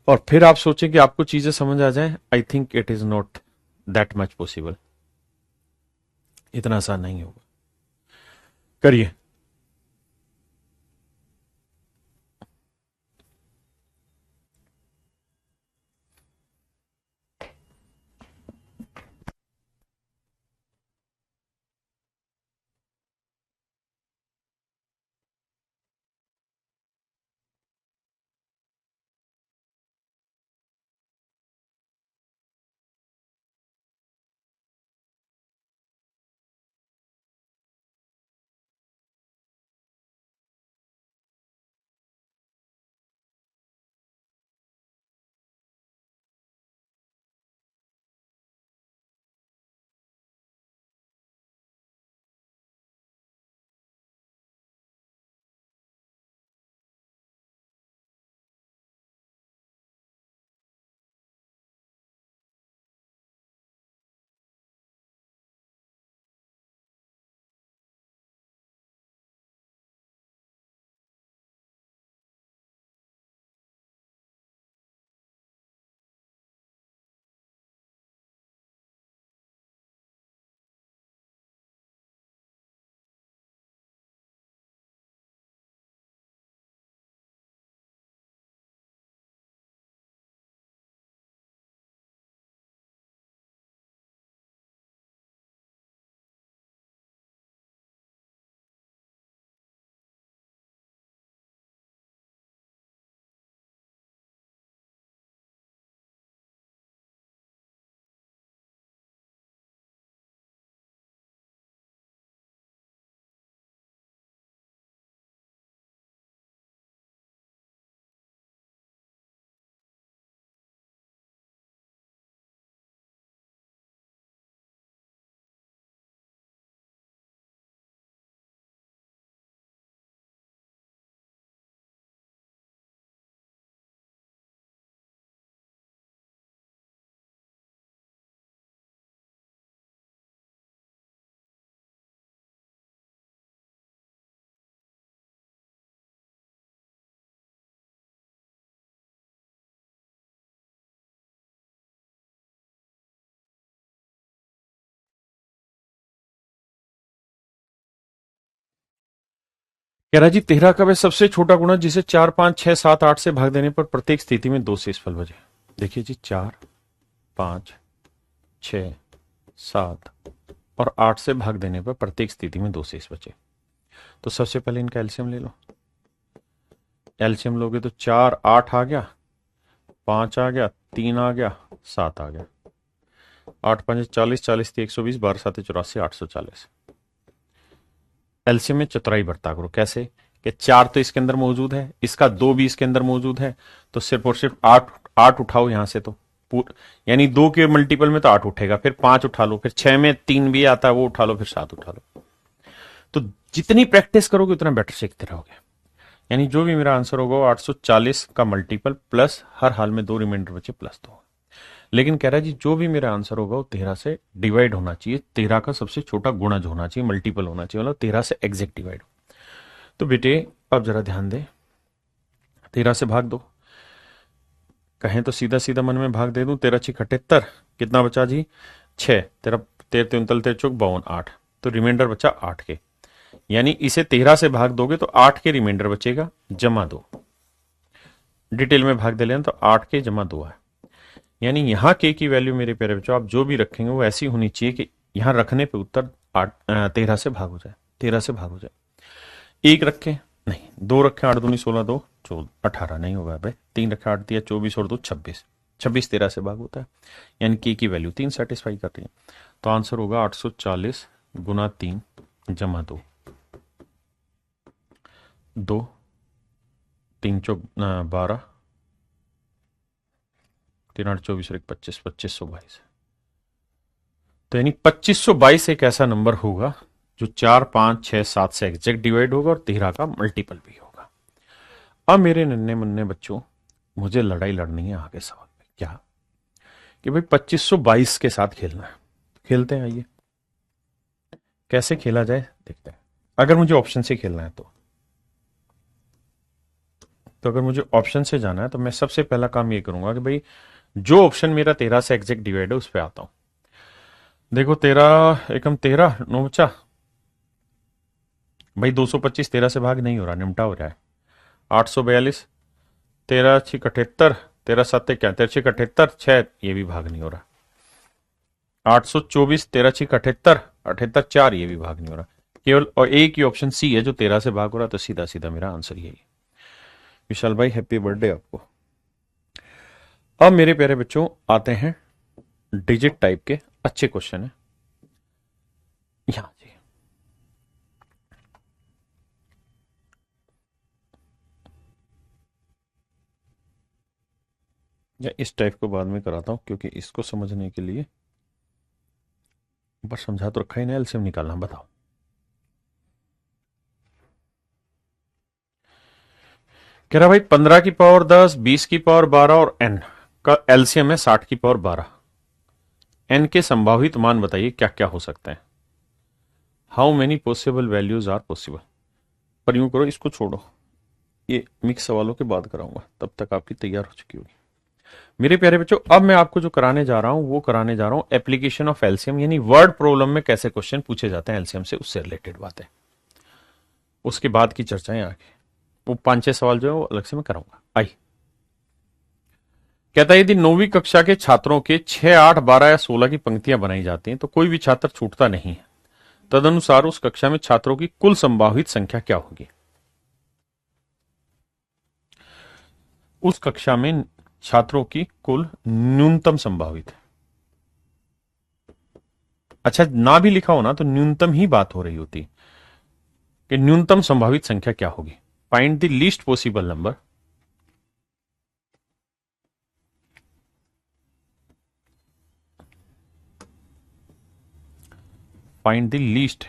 और फिर आप सोचें कि आपको चीजें समझ आ जाएं। I think it is not that much possible, इतना आसान नहीं होगा। करिए। कह रहा जी 13 का वह सबसे छोटा गुणा जिसे 4, 5, 6, 7, 8 से भाग देने पर प्रत्येक स्थिति में 2 शेषफल बचे। देखिए जी 4, 5, 6, 7 और 8 से भाग देने पर प्रत्येक स्थिति में 2 शेष बचे। तो सबसे पहले इनका एलसीएम ले लो। एलसीएम लोगे तो 4, 8 आ गया, 5 आ गया, 3 आ गया, 7 आ गया। 8, 5, 40, 40 थी 120, 12, 7, 84, 840। एलसीएम में चतुराई बरता करो। कैसे कि 4 तो इसके अंदर मौजूद है, इसका 2 भी इसके अंदर मौजूद है, तो सिर्फ और सिर्फ 8 उठाओ यहां से, तो यानी 2 के मल्टीपल में तो 8 उठेगा, फिर 5 उठा लो, फिर 6 में 3 भी आता है वो उठा लो, फिर 7 उठा लो। तो जितनी प्रैक्टिस करोगे उतना बेटर सीखते रहोगे। यानी जो भी मेरा आंसर होगा 840 का मल्टीपल प्लस हर हाल में 2 रिमाइंडर बचे प्लस 2। लेकिन कह रहा है जी जो भी मेरा आंसर होगा वो 13 से डिवाइड होना चाहिए, 13 का सबसे छोटा गुणज होना चाहिए, मल्टीपल होना चाहिए, मतलब 13 से एग्जैक्ट डिवाइड। तो बेटे अब जरा ध्यान दे, 13 से भाग दो, कहें तो सीधा सीधा मन में भाग दे दूं, 13 6 78, कितना बचा जी 6, 13 13 13 चौक 52, 8, तो रिमाइंडर बचा 8 के। यानी इसे 13 से भाग दोगे तो 8 के रिमाइंडर बचेगा जमा 2। डिटेल में भाग दे लेना तो 8 के जमा 2 है। यानी यहां के की वैल्यू मेरे प्यारे बच्चों आप जो भी रखेंगे वो ऐसी होनी चाहिए कि यहां रखने पे उत्तर 13 से भाग हो जाए, 13 से भाग हो जाए। 1 रखें नहीं, 2 रखें, 8 दूनी 16, 2 14, 18 नहीं होगा भाई, 3 रखे 8 दिया 24 और 2 26, 26 13 से भाग होता है। यानी के की वैल्यू 3 सेटिस्फाई कर रही है। तो आंसर होगा 840 गुना 3 जमा 2, 2 3 चौक 12, 3 8 24 1 25, 2522। तो यानी 2522 एक ऐसा नंबर होगा जो 4, 5, 6, 7 से एग्जैक्ट डिवाइड होगा और 13 का मल्टीपल भी होगा। अब मेरे नन्हे मुन्ने बच्चों मुझे लड़ाई लड़नी है आगे सवाल में, क्या कि भाई 2522 के साथ खेलना है। खेलते हैं, आइए कैसे खेला जाए देखते हैं। अगर मुझे ऑप्शन से खेलना है तो अगर मुझे ऑप्शन से जाना है तो मैं सबसे पहला काम ये करूंगा कि भाई जो ऑप्शन मेरा 13 से एग्जैक्ट डिवाइड है उस पर आता हूं। देखो 13 एकम 13 9 बचा भाई, 225 13 से भाग नहीं हो रहा, निमटा हो रहा है। 842 13 6 78, 13 7 क्या 13 6 78 6, ये भी भाग नहीं हो रहा। 824 13 6 78 78 4, ये भी भाग नहीं हो रहा। केवल और एक ही ऑप्शन सी है जो 13 से भाग हो रहा, तो सीधा सीधा मेरा आंसर यही। विशाल भाई हैप्पी बर्थडे आपको। अब मेरे प्यारे बच्चों आते हैं डिजिट टाइप के अच्छे क्वेश्चन है यहां जी। या इस टाइप को बाद में कराता हूं क्योंकि इसको समझने के लिए बस समझा तो रखा ही ना, एलसीएम निकालना। बताओ कह रहा भाई 15 की पावर 10, 20 की पावर 12 और n का एलसीएम है 60 की पावर 12। n के संभावित मान बताइए क्या क्या हो सकते हैं। How many possible values are possible. पर यूं करो, इसको छोड़ो, ये मिक्स सवालों के बाद कराऊंगा, तब तक आपकी तैयार हो चुकी होगी। मेरे प्यारे बच्चों अब मैं आपको जो कराने जा रहा हूं वो कराने जा रहा हूं एप्लीकेशन ऑफ एलसीएम, यानी वर्ड प्रॉब्लम में कैसे क्वेश्चन पूछे जाते हैं एलसीएम से, उससे रिलेटेड बातें, उसके बाद की चर्चाएं आगे। वो 5-6 सवाल जो है वो अलग से मैं कराऊंगा। आई कहता है यदि 9वीं कक्षा के छात्रों के 6, 8, 12 या 16 की पंक्तियां बनाई जाती हैं तो कोई भी छात्र छूटता नहीं है, तदनुसार उस कक्षा में छात्रों की कुल संभावित संख्या क्या होगी। उस कक्षा में छात्रों की कुल न्यूनतम संभावित है। अच्छा ना भी लिखा हो ना तो न्यूनतम ही बात हो रही होती कि न्यूनतम संभावित संख्या क्या होगी। Find the least possible number find the least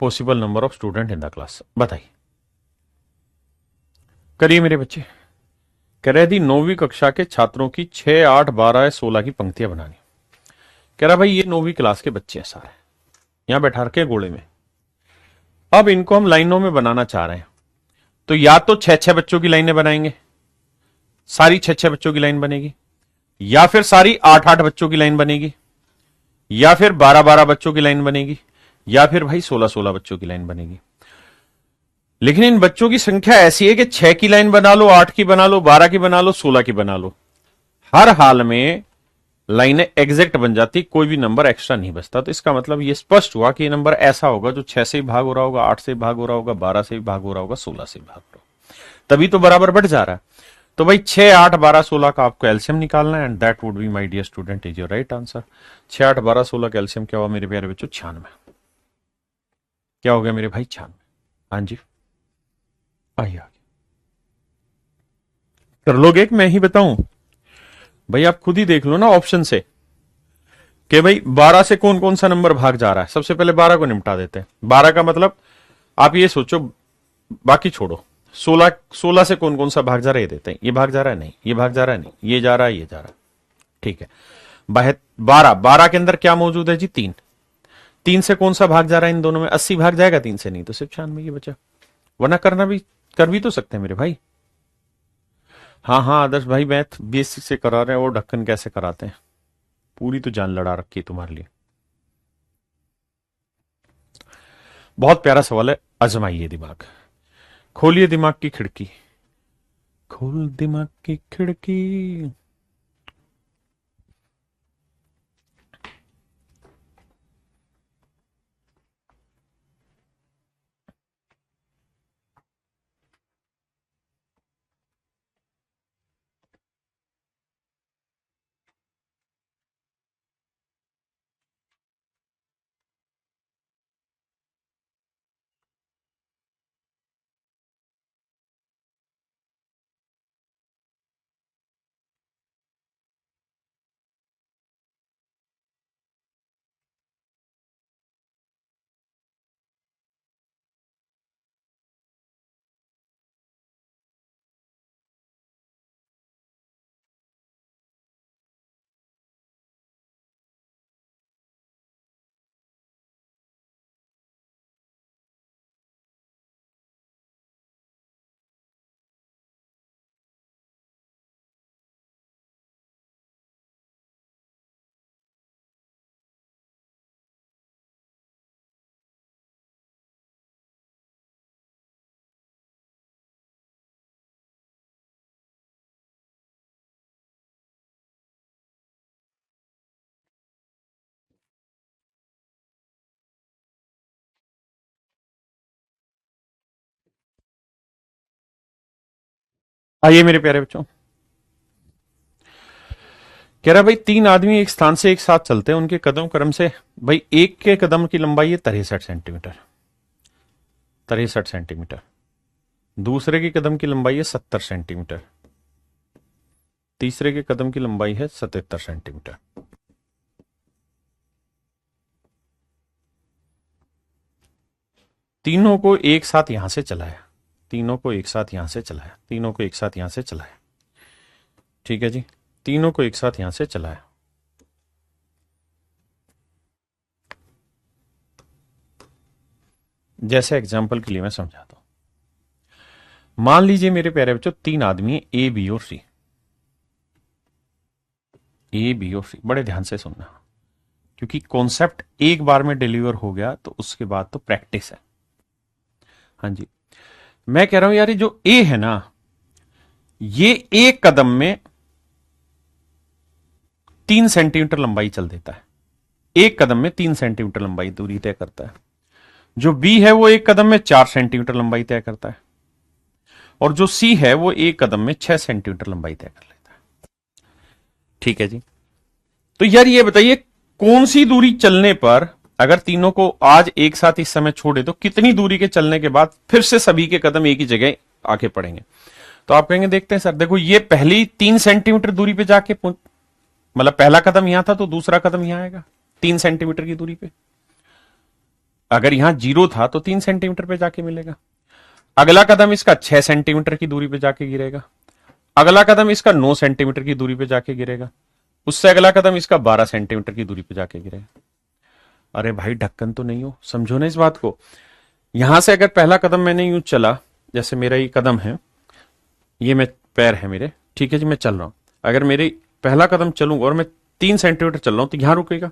possible number of student in the class. बताइए, करिए मेरे बच्चे। कह रहे थी 9वीं कक्षा के छात्रों की 6, 8, 12 या 16 की पंक्तियां बनानी। कह रहा भाई ये 9वीं क्लास के बच्चे हैं सारे, यहां बैठा रखे गोले में। अब इनको हम लाइनों में बनाना चाह रहे हैं, तो या तो 6-6 बच्चों की लाइनें बनाएंगे, सारी 6-6 बच्चों की लाइन बनेगी, या फिर सारी 8-8 बच्चों की लाइन बनेगी, या फिर 12-12 बच्चों की लाइन बनेगी, या फिर भाई 16-16 बच्चों की लाइन बनेगी। लेकिन इन बच्चों की संख्या ऐसी है कि 6 की लाइन बना लो, 8 की बना लो, 12 की बना लो, 16 की बना लो, हर हाल में लाइनें एग्जैक्ट बन जाती, कोई भी नंबर एक्स्ट्रा नहीं बचता। तो इसका मतलब ये स्पष्ट हुआ कि ये नंबर ऐसा होगा जो 6 से भी भाग हो रहा होगा, 8 से भी भाग हो रहा होगा, 12 से भी भाग हो रहा होगा, 16 से भी भाग हो रहा होगा, तभी तो बराबर बढ़ जा रहा है। तो भाई 6, 8, 12, 16 का आपको एलसीएम निकालना है, and that would be my dear student is your right answer. 6, 8, 12, 16 का एलसीएम क्या हुआ मेरे प्यारे बच्चों? 96। क्या हो गया मेरे भाई? 96। हाँ जी, आइए आगे कर लोगे कि मैं ही बताऊं? भाई आप खुद ही देख लो ना ऑप्शन से कि भाई 12 से कौन कौन सा नंबर भाग जा रहा है। सबसे पहले 12 को निपटा देते हैं। 12 का मतलब आप ये सोचो, बाकी छोड़ो। 16 से कौन कौन सा भाग जा रहा है ये देते हैं। ये भाग जा रहा है नहीं, ये भाग जा रहा है नहीं, ये जा रहा है, ये जा रहा है, ठीक है। 12 के अंदर क्या मौजूद है जी? 3। 3 से कौन सा भाग जा रहा है इन दोनों में? 80 भाग जाएगा 3 से, नहीं तो सिर्फ 96 ये बचा। वरना करना भी कर भी तो सकते हैं मेरे भाई। हाँ हाँ आदर्श भाई, मैथ बेसिक से करा रहे हैं, वो ढक्कन कैसे कराते हैं, पूरी तो जान लड़ा रखी है तुम्हारे लिए। बहुत प्यारा सवाल है, आजमाइए दिमाग, खोलिए दिमाग की खिड़की, खोल दिमाग की खिड़की। आइए मेरे प्यारे बच्चों, कह रहा भाई 3 आदमी एक स्थान से एक साथ चलते हैं, उनके कदम क्रम से, भाई एक के कदम की लंबाई है 63 सेंटीमीटर, 63 सेंटीमीटर। दूसरे के कदम की लंबाई है 70 सेंटीमीटर। तीसरे के कदम की लंबाई है 77 सेंटीमीटर। तीनों को एक साथ यहां से चलाया, तीनों को एक साथ यहां से चलाया, तीनों को एक साथ यहां से चलाया, ठीक है जी। तीनों को एक साथ यहां से चलाया। जैसे एग्जाम्पल के लिए मैं समझाता हूं। मान लीजिए मेरे प्यारे बच्चों 3 आदमी है, ए बी और सी। ए बी और सी, बड़े ध्यान से सुनना, क्योंकि कॉन्सेप्ट एक बार में डिलीवर हो गया तो उसके बाद तो प्रैक्टिस है। हाँ जी, मैं कह रहा हूं यार ये जो ए है ना, ये एक कदम में 3 सेंटीमीटर लंबाई चल देता है। एक कदम में 3 सेंटीमीटर लंबाई दूरी तय करता है। जो बी है वो एक कदम में 4 सेंटीमीटर लंबाई तय करता है, और जो सी है वो एक कदम में 6 सेंटीमीटर लंबाई तय कर लेता है, ठीक है जी। तो यार ये बताइए कौन सी दूरी चलने पर, अगर तीनों को आज एक साथ इस समय छोड़े तो कितनी दूरी के चलने के बाद फिर से सभी के कदम एक ही जगह आके पड़ेंगे? तो आप कहेंगे देखते हैं सर, देखो ये पहली 3 सेंटीमीटर दूरी पे जाके मतलब पहला कदम यहां था तो दूसरा कदम यहां आएगा 3 सेंटीमीटर की दूरी पे। अगर यहां 0 था तो 3 सेंटीमीटर पे जाके मिलेगा। अगला कदम इसका 6 सेंटीमीटर की दूरी पे जाके गिरेगा। अगला कदम इसका 9 सेंटीमीटर की दूरी पे जाके गिरेगा। उससे अगला कदम इसका 12 सेंटीमीटर की दूरी पे जाके गिरेगा। अरे भाई ढक्कन तो नहीं हो, समझो ना इस बात को। यहां से अगर पहला कदम मैंने यूं चला, जैसे मेरा ये कदम है, ये मैं पैर है मेरे, ठीक है जी, मैं चल रहा हूं। अगर मेरे पहला कदम चलूंगा और मैं 3 सेंटीमीटर चल रहा हूं तो यहां रुकेगा।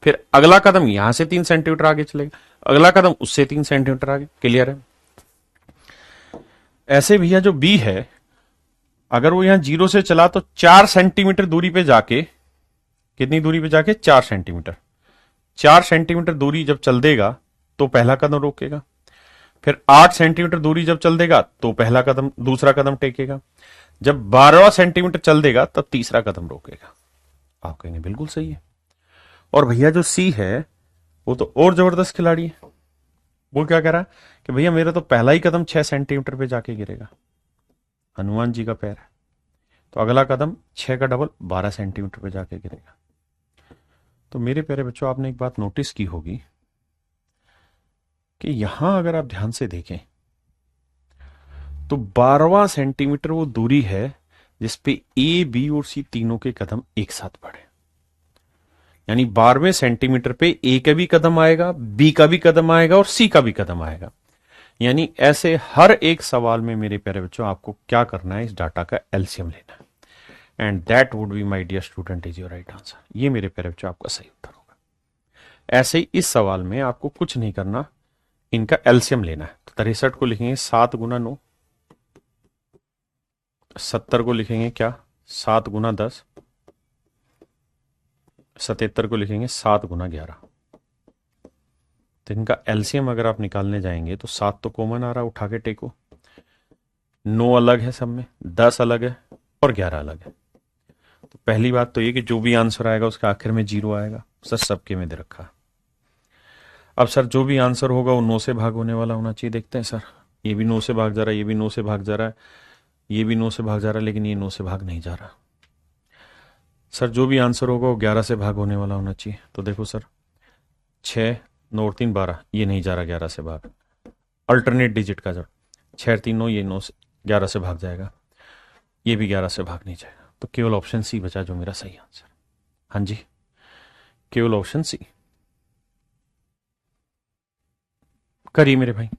फिर अगला कदम यहां से 3 सेंटीमीटर आगे चलेगा, अगला कदम उससे 3 सेंटीमीटर आगे। क्लियर है? ऐसे भैया जो बी है, अगर वो यहां 0 से चला तो 4 सेंटीमीटर दूरी पे जाके, कितनी दूरी पे जाके, 4 सेंटीमीटर, 4 सेंटीमीटर दूरी जब चल देगा तो पहला कदम रोकेगा। फिर 8 सेंटीमीटर दूरी जब चल देगा तो पहला कदम, दूसरा कदम टेकेगा। जब 12 सेंटीमीटर चल देगा तब तीसरा कदम रोकेगा। आप कहेंगे बिल्कुल सही है। और भैया जो सी है वो तो और जबरदस्त खिलाड़ी है। वो क्या कह रहा है कि भैया मेरा तो पहला ही कदम 6 सेंटीमीटर पे जाके गिरेगा, हनुमान जी का पैर है, तो अगला कदम 6 का डबल 12 सेंटीमीटर पे जाके गिरेगा। तो मेरे प्यारे बच्चों, आपने एक बात नोटिस की होगी कि यहां अगर आप ध्यान से देखें तो 12 सेंटीमीटर वो दूरी है जिसपे ए, बी और सी तीनों के कदम एक साथ पड़े। यानी 12वें सेंटीमीटर पे ए का भी कदम आएगा, बी का भी कदम आएगा और सी का भी कदम आएगा। यानी ऐसे हर एक सवाल में मेरे प्यारे बच्चों आपको क्या करना है, इस डाटा का एलसीएम लेना है। And that would be my dear student is your right answer. ये मेरे प्यारे बच्चों आपका सही उत्तर होगा। ऐसे ही इस सवाल में आपको कुछ नहीं करना, इनका एलसीएम लेना है। तो 63 को लिखेंगे 7 गुना 9, 70 को लिखेंगे क्या, 7 गुना 10, 77 को लिखेंगे 7 गुना 11। तो इनका एलसीएम अगर आप निकालने जाएंगे तो 7 तो कॉमन आ रहा, उठा के टेको, 9 अलग है सब में, 10 अलग है और 11 अलग है। तो पहली बात तो ये कि जो भी आंसर आएगा उसके आखिर में 0 आएगा। सर सबके में दे रखा। अब सर जो भी आंसर होगा वो 9 से भाग होने वाला होना चाहिए। देखते हैं सर, ये भी 9 से भाग जा रहा है, ये भी 9 से भाग जा रहा है, ये भी 9 से भाग जा रहा है, लेकिन ये 9 से भाग नहीं जा रहा। सर जो भी आंसर होगा वो 11 से भाग होने वाला होना चाहिए। तो देखो सर, 6 9 और 3 12, ये नहीं जा रहा 11 से भाग। अल्टरनेट डिजिट का जब 6 3 9, ये 9 से 11 से भाग जाएगा, ये भी 11 से भाग नहीं जाएगा। तो केवल ऑप्शन सी बचा जो मेरा सही आंसर। हाँ जी, केवल ऑप्शन सी। करिए मेरे भाई।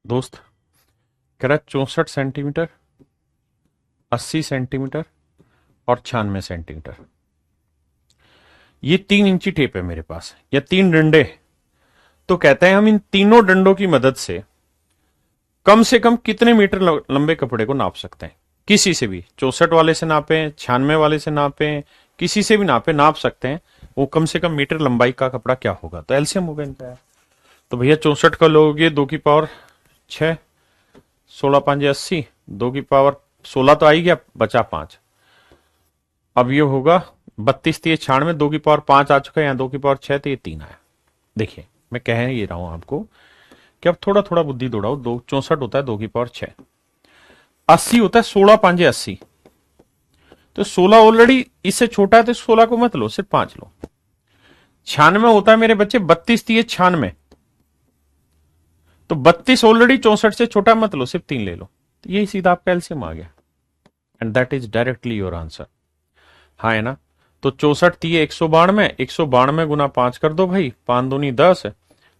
दोस्त कह रहा है 64 सेंटीमीटर, 80 सेंटीमीटर और 96 सेंटीमीटर। ये 3 इंची टेप है मेरे पास, या 3 डंडे। तो कहते हैं हम इन तीनों डंडों की मदद से कम कितने मीटर लंबे कपड़े को नाप सकते हैं। किसी से भी, 64 वाले से नापें, 96 वाले से नापें, किसी से भी नाप सकते हैं। वो कम से कम मीटर लंबाई का कपड़ा क्या होगा। तो एलसीएम होगा इनका। तो भैया 64 का लोगे 2 की पावर 6, 16 5 80, 2 की पावर 16 तो आई गया, बचा 5। अब ये होगा 32 3 96, 2 की पावर 5 आ चुका है, यहाँ 2 की पावर 6, तो ये 3 आया। देखिए मैं कह ये रहा हूं आपको कि अब थोड़ा थोड़ा बुद्धि दौड़ाओ। 64 होता है 2 की पावर 6, 80 होता है 16 5 80। तो 16 ऑलरेडी इससे छोटा है, तो 16 को मत लो, सिर्फ 5 लो। 96 होता है मेरे बच्चे 32 3 96, तो 32 ऑलरेडी 64 से छोटा, मत लो, सिर्फ 3 ले लो। तो यही सीधा आपका एलसीएम आ गया, and that is directly your answer. हाँ है ना। तो 64 थी 192, 192 गुना 5 कर दो भाई, 5 दूनी 10,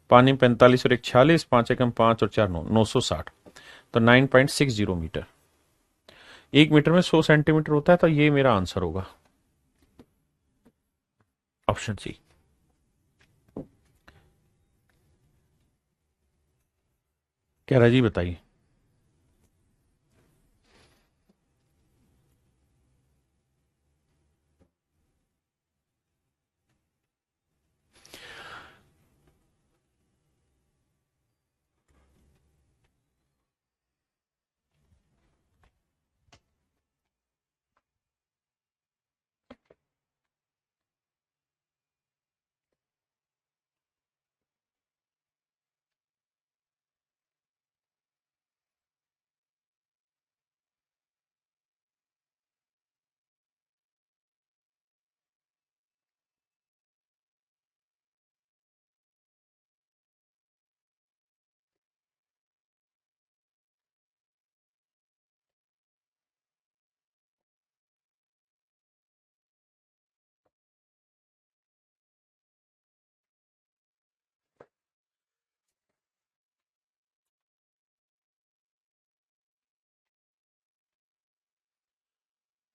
पानी 45 और 1 46, 5 एकम 5 और 4 9, 960, तो 9.60 मीटर। 1 मीटर में 100 सेंटीमीटर होता है, तो ये मेरा आंसर होगा, ऑप्शन सी। क्या राजी बताइए।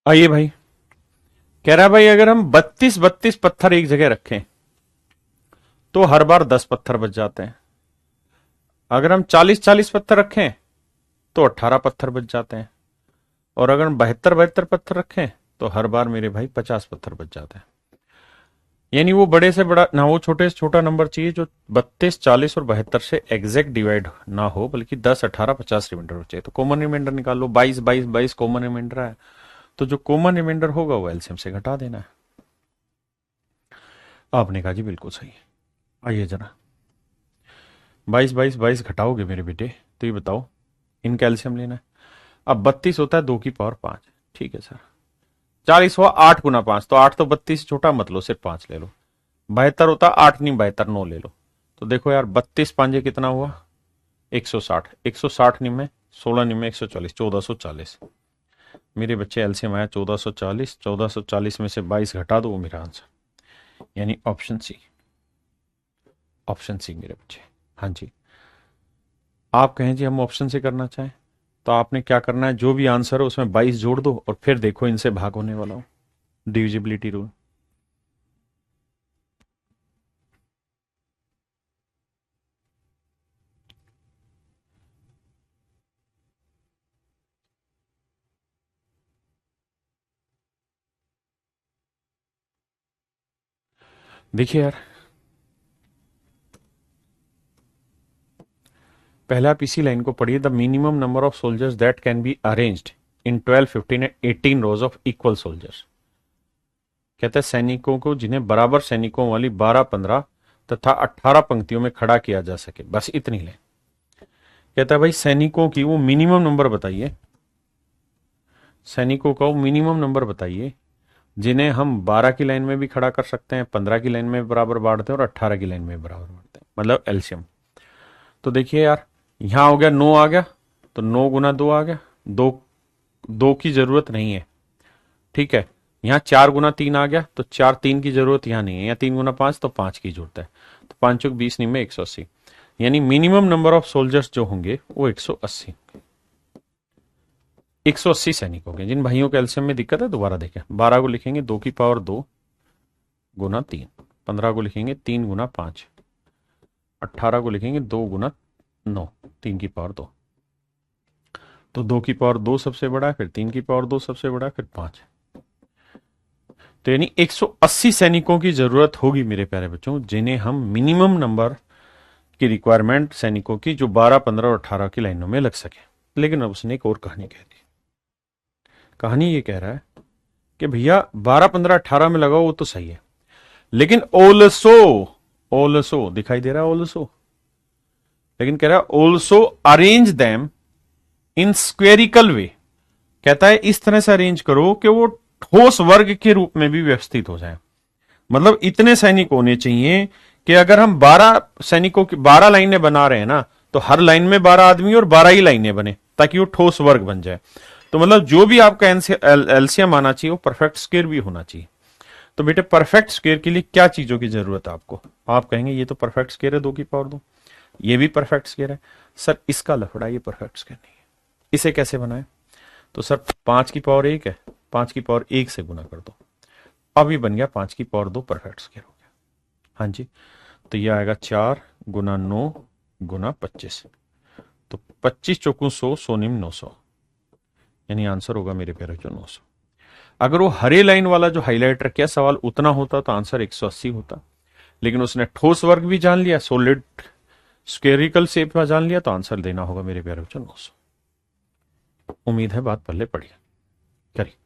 आइए भाई, कह रहा है भाई अगर हम 32 पत्थर एक जगह रखें तो हर बार 10 पत्थर बच जाते हैं। अगर हम 40 पत्थर रखें तो 18 पत्थर बच जाते हैं। और अगर हम 72 पत्थर रखें तो हर बार मेरे भाई 50 पत्थर बच जाते हैं। यानी वो बड़े से बड़ा ना, वो छोटे से छोटा नंबर चाहिए जो 32, 40 और 72 से एग्जैक्ट डिवाइड ना हो, बल्कि 10, 18, 50 रिमाइंडर चाहिए। तो कॉमन रिमाइंडर निकाल लो, 22, 22, 22 कॉमन रिमाइंडर है, तो जो कॉमन रिमाइंडर होगा वो एलसीएम से घटा देना है। आपने कहा जी बिल्कुल सही है। आइए जरा, 22, 22, 22 घटाओगे मेरे बेटे, तो ये बताओ इनका एलसीएम लेना है। अब 32 होता है 2 की पावर 5, ठीक है सर। 40 हुआ 8 गुना 5, तो 8 तो 32 से छोटा मत लो, सिर्फ 5 ले लो। 72 होता 8 नहीं 72, 9 ले लो। तो देखो यार 32 पांजे कितना हुआ, 160, 160 निमे 16 निमे 140, 1440। मेरे बच्चे एलसीएम आया 1440, 1440 में से 22 घटा दो, वो मेरा आंसर, यानी ऑप्शन सी। ऑप्शन सी मेरे बच्चे, हाँ जी। आप कहें जी हम ऑप्शन से करना चाहें, तो आपने क्या करना है, जो भी आंसर हो उसमें 22 जोड़ दो और फिर देखो इनसे भाग होने वाला हो, डिविजिबिलिटी रूल। देखिए यार, पहले आप इसी लाइन को पढ़िए, the minimum number of soldiers that can be arranged in 12, 15 and 18 rose of equal soldiers. कहता है सैनिकों को जिन्हें बराबर सैनिकों वाली 12, 15 तथा 18 पंक्तियों में खड़ा किया जा सके, बस इतनी लें। कहता है भाई सैनिकों की वो मिनिमम नंबर बताइए, सैनिकों का वो मिनिमम नंबर बताइए जिन्हें हम 12 की लाइन में भी खड़ा कर सकते हैं, 15 की लाइन में बराबर बांटते हैं और 18 की लाइन में बराबर बांटते हैं, मतलब एलसीएम। तो देखिए यार, यहां हो गया 9 आ गया, तो 9 गुना 2 आ गया, दो, दो की जरूरत नहीं है, ठीक है। यहाँ 4 गुना 3 आ गया, तो 4, 3 की जरूरत यहाँ नहीं है। यहाँ 3 गुना 5, तो 5 की जरूरत है। तो 5 चौक 20 में 180, यानी मिनिमम नंबर ऑफ सोल्जर्स जो होंगे वो 180, 180 सैनिक हो गए। जिन भाइयों के एलसीएम में दिक्कत है दोबारा देखें, 12 को लिखेंगे 2 की पावर 2 गुना 3, 15 को लिखेंगे 3 गुना 5, 18 को लिखेंगे 2 गुना 9, 3 की पावर 2। तो 2 की पावर 2 सबसे बड़ा है, फिर 3 की पावर 2 सबसे बड़ा है, फिर 5। तो यानी 180 सैनिकों की जरूरत होगी मेरे प्यारे बच्चों, जिन्हें हम मिनिमम नंबर की रिक्वायरमेंट सैनिकों की जो 12, 15 और 18 की लाइनों में लग सके। लेकिन अब उसने एक और कहानी कह दी। कहानी ये कह रहा है कि भैया 12, 15, 18 में लगाओ वो तो सही है, लेकिन ओलसो, ओलसो दिखाई दे रहा है ओलसो, लेकिन कह रहा है ओलसो अरेंज देम इन स्क्वेरिकल वे। कहता है इस तरह से अरेंज करो कि वो ठोस वर्ग के रूप में भी व्यवस्थित हो जाए। मतलब इतने सैनिक होने चाहिए कि अगर हम 12 सैनिकों की 12 लाइनें बना रहे हैं ना, तो हर लाइन में 12 आदमी और 12 ही लाइनें बने, ताकि वो ठोस वर्ग बन जाए। तो मतलब जो भी आपका एलसीएम आना चाहिए वो परफेक्ट स्क्वायर भी होना चाहिए। तो बेटे परफेक्ट स्क्वायर के लिए क्या चीजों की जरूरत है आपको? आप कहेंगे ये तो परफेक्ट स्क्वायर है 2 की पावर 2, ये भी परफेक्ट स्क्वायर है। सर इसका लफड़ा, ये परफेक्ट स्क्वायर नहीं है, इसे कैसे बनाए? तो सर 5 की पावर 1 है, 5 की पावर 1 से गुना कर दो, अब ये बन गया 5 की पावर 2 परफेक्ट स्क्वायर हो गया। हाँ जी, तो ये आएगा 4 × 9 × 25, तो 25 चौकू 100, 100 निम 900, यानी आंसर होगा मेरे प्यारे बच्चों 900। अगर वो हरे लाइन वाला जो हाईलाइटर किया सवाल उतना होता तो आंसर 180 होता, लेकिन उसने ठोस वर्ग भी जान लिया, सॉलिड स्क्वेरिकल शेप में जान लिया, तो आंसर देना होगा मेरे प्यारे बच्चों 900। उम्मीद है बात पल्ले पड़ी करी।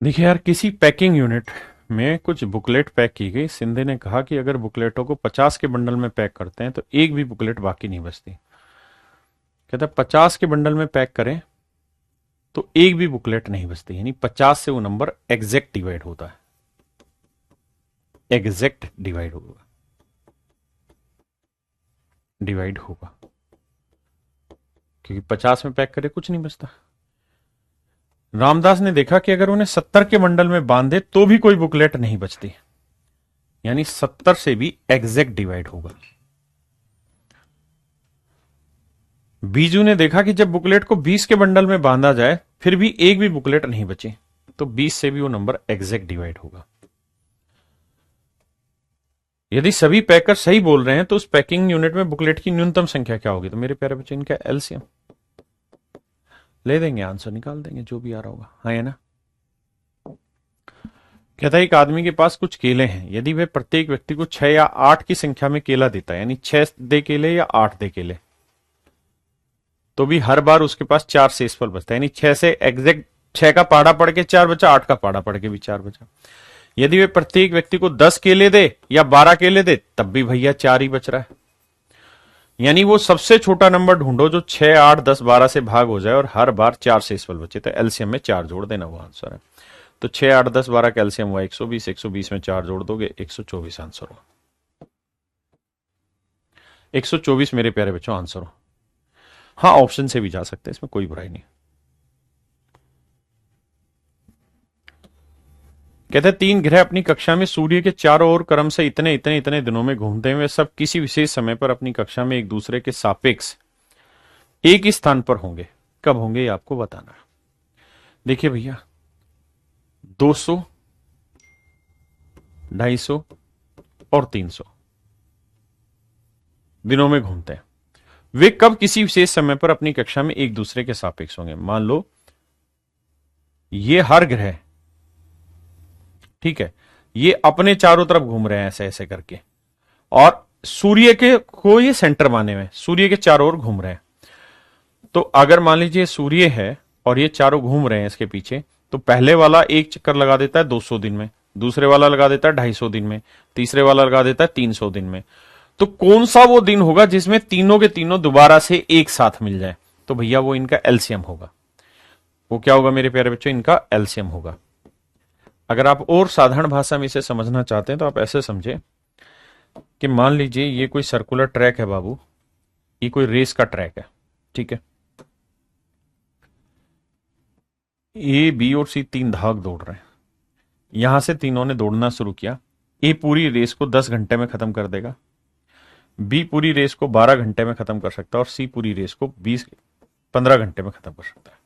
देखिए यार, किसी पैकिंग यूनिट में कुछ बुकलेट पैक की गई। सिंधे ने कहा कि अगर बुकलेटों को 50 के बंडल में पैक करते हैं तो एक भी बुकलेट बाकी नहीं बचती। कहता है 50 के बंडल में पैक करें तो एक भी बुकलेट नहीं बचती, यानी 50 से वो नंबर एग्जैक्ट डिवाइड होता है, एग्जैक्ट डिवाइड होगा, डिवाइड होगा, क्योंकि 50 में पैक करे कुछ नहीं बचता। रामदास ने देखा कि अगर उन्हें 70 के बंडल में बांधे तो भी कोई बुकलेट नहीं बचती, यानी 70 से भी एग्जैक्ट डिवाइड होगा। बीजू ने देखा कि जब बुकलेट को 20 के बंडल में बांधा जाए फिर भी एक भी बुकलेट नहीं बची, तो 20 से भी वो नंबर एग्जैक्ट डिवाइड होगा। यदि सभी पैकर सही बोल रहे हैं तो उस पैकिंग यूनिट में बुकलेट की न्यूनतम संख्या क्या होगी? तो मेरे प्यारे बच्चे इनका एलसीएम ले देंगे, आंसर निकाल देंगे जो भी आ रहा होगा। हाँ है ना। कहता है एक आदमी के पास कुछ केले हैं, यदि वह प्रत्येक व्यक्ति को 6 या 8 की संख्या में केला देता है, यानी 6 दे केले या 8 दे केले, तो भी हर बार उसके पास 4 शेषफल बचता है, यानी 6 से एग्जैक्ट 6 का पाड़ा पड़ के 4 बचा, 8 का पाड़ा पड़ के भी 4 बचा। यदि वे प्रत्येक व्यक्ति को 10 केले दे या 12 केले दे तब भी भैया 4 ही बच रहा है। यानी वो सबसे छोटा नंबर ढूंढो जो 6, 8, 10, 12 से भाग हो जाए और हर बार 4 से इक्वल बचे, तो एलसीएम में 4 जोड़ देना, वो आंसर है। तो 6, 8, 10, 12 का एलसीएम हुआ 120, 120 में 4 जोड़ दोगे 124 आंसर हो। 124 मेरे प्यारे बच्चों आंसर हो। हाँ, ऑप्शन से भी जा सकते हैं, इसमें कोई बुराई नहीं। कहते हैं 3 ग्रह अपनी कक्षा में सूर्य के चारों ओर क्रम से इतने इतने इतने दिनों में घूमते हुए सब किसी विशेष समय पर अपनी कक्षा में एक दूसरे के सापेक्ष एक ही स्थान पर होंगे। कब होंगे ये आपको बताना है। देखिए भैया, 200, 250 और 300 दिनों में घूमते हैं। वे कब किसी विशेष समय पर अपनी कक्षा में एक दूसरे के सापेक्ष होंगे। मान लो ये हर ग्रह, ठीक है, ये अपने चारों तरफ घूम रहे हैं ऐसे ऐसे करके, और सूर्य के को ये सेंटर माने हुए, सूर्य के चारों ओर घूम रहे हैं। तो अगर मान लीजिए सूर्य है और ये चारों घूम रहे हैं इसके पीछे, तो पहले वाला एक चक्कर लगा देता है 200 दिन में, दूसरे वाला लगा देता है 250 दिन में, तीसरे वाला लगा देता है 300 दिन में। तो कौन सा वो दिन होगा जिसमें तीनों के तीनों दोबारा से एक साथ मिल जाए? तो भैया वो इनका एलसीएम होगा। वो क्या होगा मेरे प्यारे बच्चों? इनका एलसीएम होगा। अगर आप और साधारण भाषा में इसे समझना चाहते हैं तो आप ऐसे समझे कि मान लीजिए ये कोई सर्कुलर ट्रैक है बाबू, ये कोई रेस का ट्रैक है, ठीक है। ए, बी और सी 3 धाग दौड़ रहे हैं। यहां से तीनों ने दौड़ना शुरू किया। ए पूरी रेस को 10 घंटे में खत्म कर देगा, बी पूरी रेस को 12 घंटे में खत्म कर सकता है और सी पूरी रेस को 15 घंटे में खत्म कर सकता है।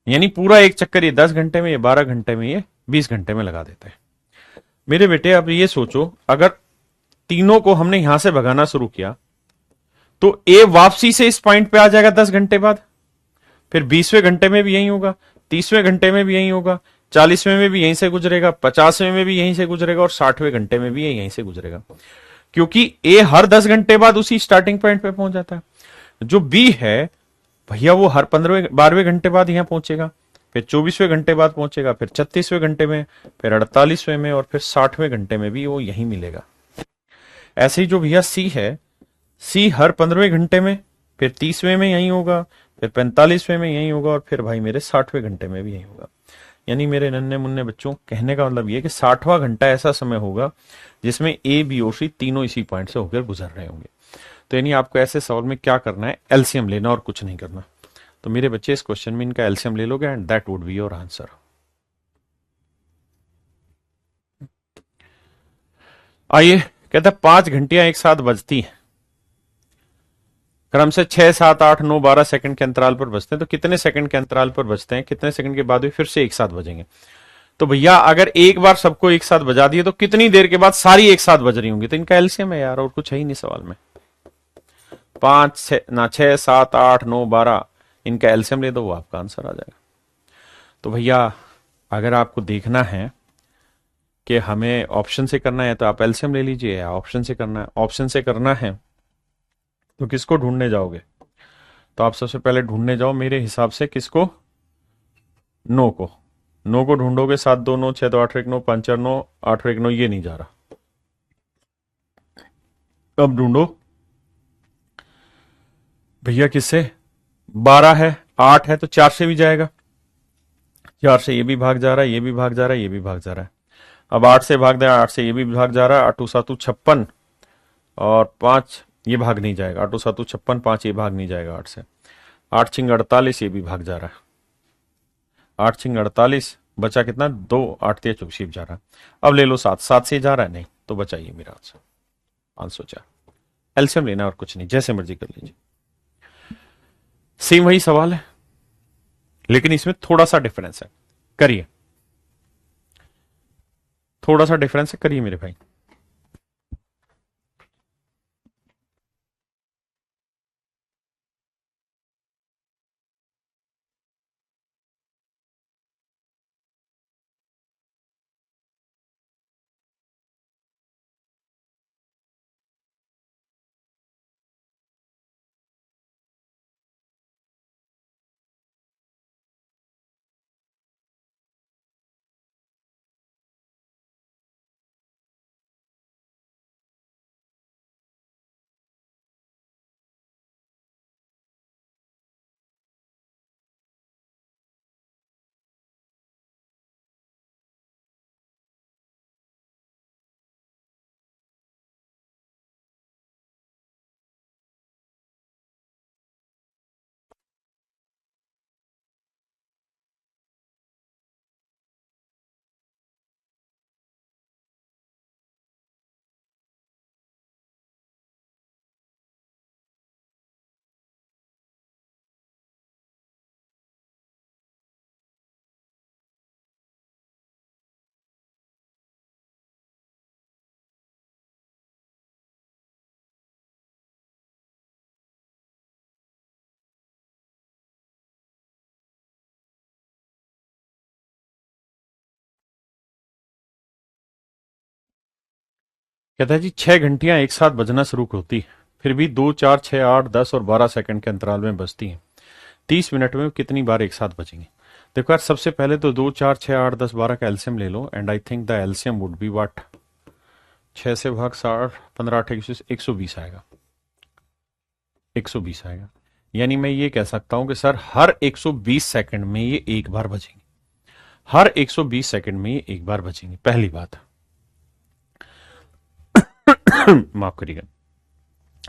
यानी पूरा एक चक्कर ये 10 घंटे में, ये 12 घंटे में, ये 20 घंटे में लगा देता है। मेरे बेटे अब ये सोचो, अगर तीनों को हमने यहां से भगाना शुरू किया तो ए वापसी से इस पॉइंट पे आ जाएगा 10 घंटे बाद, फिर 20वें घंटे में भी यही होगा, 30वें घंटे में भी यही होगा, 40वें में भी यहीं से गुजरेगा, 50वें में भी यहीं से गुजरेगा और 60वें घंटे में भी यहीं से गुजरेगा, क्योंकि ए हर 10 घंटे बाद उसी स्टार्टिंग पॉइंट पे पहुंच जाता है। जो बी है भैया वो हर 15वें 12वें घंटे बाद यहां पहुंचेगा, फिर 24वें घंटे बाद पहुंचेगा, फिर 36वें घंटे में, फिर 48वें में और फिर 60वें घंटे में भी वो यहीं मिलेगा। ऐसे ही जो भैया सी है, सी हर 15वें घंटे में, फिर 30वें में यहीं होगा, फिर 45वें में यहीं होगा और फिर भाई मेरे 60वें घंटे में भी यहीं होगा। यानी मेरे नन्हे मुन्ने बच्चों, कहने का मतलब ये कि 60वां घंटा ऐसा समय होगा जिसमें ए, बी और सी तीनों इसी पॉइंट से होकर गुजर रहे होंगे। तो यानी आपको ऐसे सवाल में क्या करना है? एलसीएम लेना और कुछ नहीं करना। तो मेरे बच्चे इस क्वेश्चन में इनका एलसीएम ले लोगे and that would be your answer. आइए, कहता है 5 घंटियां एक साथ बजती हैं, क्रम से 6, 7, 8, 9, 12 सेकंड के अंतराल पर बजते हैं। तो कितने सेकंड के अंतराल पर बजते हैं? कितने सेकंड के बाद भी फिर से एक साथ बजेंगे? तो भैया अगर एक बार सबको एक साथ बजा दिए तो कितनी देर के बाद सारी एक साथ बज रही होंगी? तो इनका एलसीएम है यार, और कुछ है ही नहीं सवाल में। 5, 6 ना, 6, 7, 8, 9, 12, इनका एलसीएम ले दो, वो आपका आंसर आ जाएगा। तो भैया अगर आपको देखना है कि हमें ऑप्शन से करना है तो आप एलसीएम ले लीजिए, या ऑप्शन से करना है, ऑप्शन से करना है तो किसको ढूंढने जाओगे? तो आप सबसे पहले ढूंढने जाओ मेरे हिसाब से किसको? नो को। नो को ढूंढोगे, 7, 2, 9, 6, 2, 8, 1, 9, 5, 4, 9, 8, 1, 9, ये नहीं जा रहा। अब ढूंढो भैया किससे? 12 है, 8 है तो 4 से भी जाएगा, 4 से ये भी भाग जा रहा है, ये भी भाग जा रहा है, ये भी भाग जा रहा है। अब 8 से भाग दे, 8 से ये भी भाग जा रहा है, 8 7 56 और 5 ये भाग नहीं जाएगा, 8 7 56, 5 ये भाग नहीं जाएगा 8 से, 8 छिंग 48, ये भी भाग जा रहा है, 8 छिंग 48, बचा कितना? 2, 8 3 24 जा रहा है। अब ले लो 7, 7 से जा रहा है, नहीं तो बचा ये मेरा आंसर, आंसर 4। एलसीएम लेना और कुछ नहीं, जैसे मर्जी कर लीजिए। सेम वही सवाल है लेकिन इसमें थोड़ा सा डिफरेंस है, करिए, थोड़ा सा डिफरेंस है, करिए मेरे भाई। कहता है जी 6 घंटियां एक साथ बजना शुरू होती, फिर भी 2, 4, 6, 8, 10 और 12 सेकंड के अंतराल में बजती हैं। 30 मिनट में कितनी बार एक साथ बजेंगी? देखो यार, सबसे पहले तो 2, 4, 6, 8, 10, 12 का एलसीएम ले लो, and I think the LCM would be what, 6 से भाग 60, 15, 8, 120 आएगा। 120 आएगा। यानी मैं ये कह सकता हूं कि सर हर 120 सेकंड में ये एक बार बजेंगे। हर 120 सेकंड में ये एक बार बजेंगे, पहली बात। माफ करिएगा,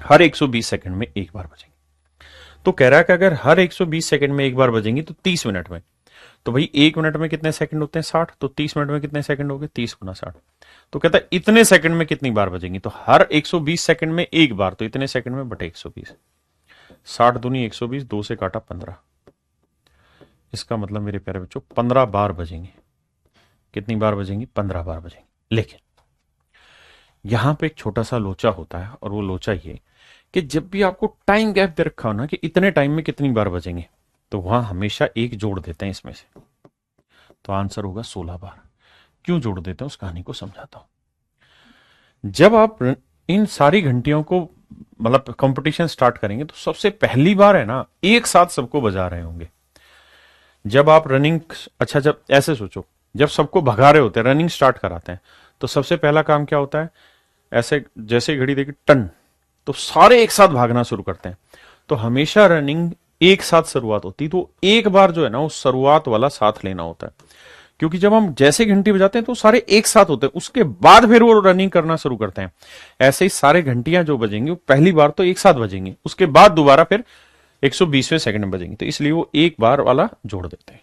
हर 120 सेकंड में एक बार बजेंगे। तो कह रहा है कि अगर हर 120 सेकंड में एक बार बजेंगी तो 30 मिनट में, तो भाई 1 मिनट में कितने सेकंड होते हैं? 60। तो 30 मिनट में कितने सेकंड हो गए? 30 गुना 60। तो कहता है इतने सेकंड में कितनी बार बजेंगी? तो हर 120 सेकंड में एक बार, तो इतने सेकंड में बटे 120। 60 दूनी 120, 2 से काटा 15। इसका मतलब मेरे प्यारे बच्चों 15 बार बजेंगे। कितनी बार बजेंगी? 15 बार बजेंगे। लेकिन यहां पे एक छोटा सा लोचा होता है, और वो लोचा ये कि जब भी आपको टाइम गैप दे रखा हो ना कि इतने टाइम में कितनी बार बजेंगे, तो वहां हमेशा एक जोड़ देते हैं इसमें से। तो आंसर होगा 16 बार। क्यों जोड़ देते हैं उस कहानी को समझाता हूं। जब आप इन सारी घंटियों को मतलब कंपटीशन स्टार्ट करेंगे तो सबसे पहली बार है ना एक साथ सबको बजा रहे होंगे। जब आप रनिंग, अच्छा जब ऐसे सोचो, जब सबको भगा रहे होते हैं, रनिंग स्टार्ट कराते हैं, तो सबसे पहला काम क्या होता है? ऐसे जैसे घड़ी देखी टन, तो सारे एक साथ भागना शुरू करते हैं। तो हमेशा रनिंग एक साथ शुरुआत होती, तो एक बार जो है ना वो शुरुआत वाला साथ लेना होता है। क्योंकि जब हम जैसे घंटी बजाते हैं तो सारे एक साथ होते हैं, उसके बाद फिर वो रनिंग करना शुरू करते हैं। ऐसे ही सारे घंटियां जो बजेंगी वो पहली बार तो एक साथ बजेंगी, उसके बाद दोबारा फिर 120वें सेकंड में बजेंगी, तो इसलिए वो एक बार वाला जोड़ देते हैं।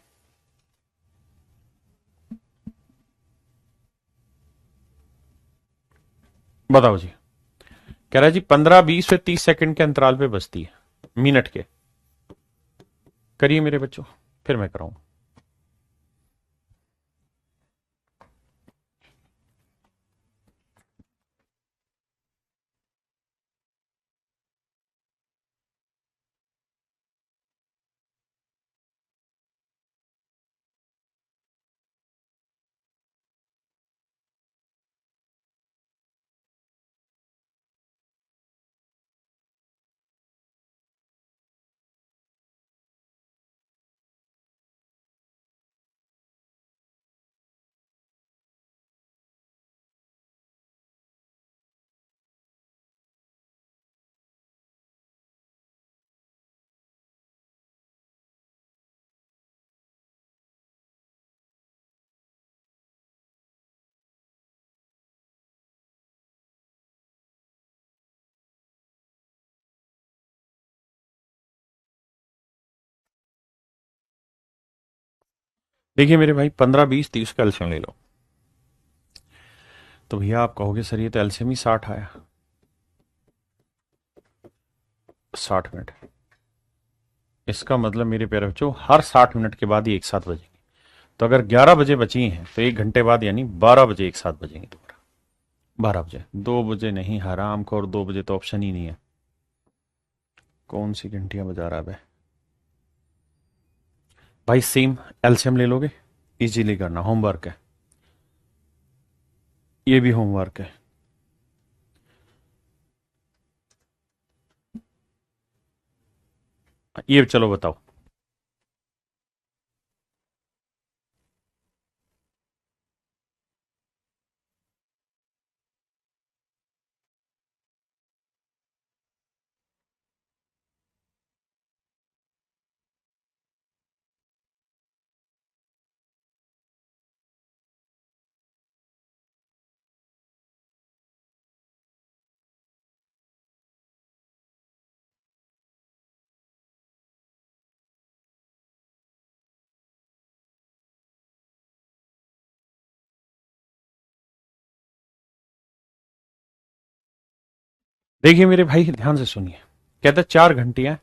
बताओ जी। कह रहा है जी 15, 20 से 30 सेकंड के अंतराल पे बजती है, मिनट के। करिए मेरे बच्चों, फिर मैं कराऊं। देखिए मेरे भाई, 15, 20, 30 का एल्सियम ले लो, तो भैया आप कहोगे सर ये तो एल्सियम ही 60 आया। 60 मिनट, इसका मतलब मेरे प्यारे बच्चों हर 60 मिनट के बाद ही एक साथ बजेंगे। तो अगर 11 बजे बची हैं तो 1 घंटे बाद यानी 12 बजे एक साथ बजेंगे दोबारा। 12 बजे, 2 बजे नहीं, हराम खोर, 2 बजे तो ऑप्शन ही नहीं है। कौन सी घंटियां बजा रहा है भाई? सेम एल्सियम ले लोगे, इजीली करना, होमवर्क है, ये भी होमवर्क है। ये चलो बताओ। देखिए मेरे भाई ध्यान से सुनिए। कहता 4 घंटियां,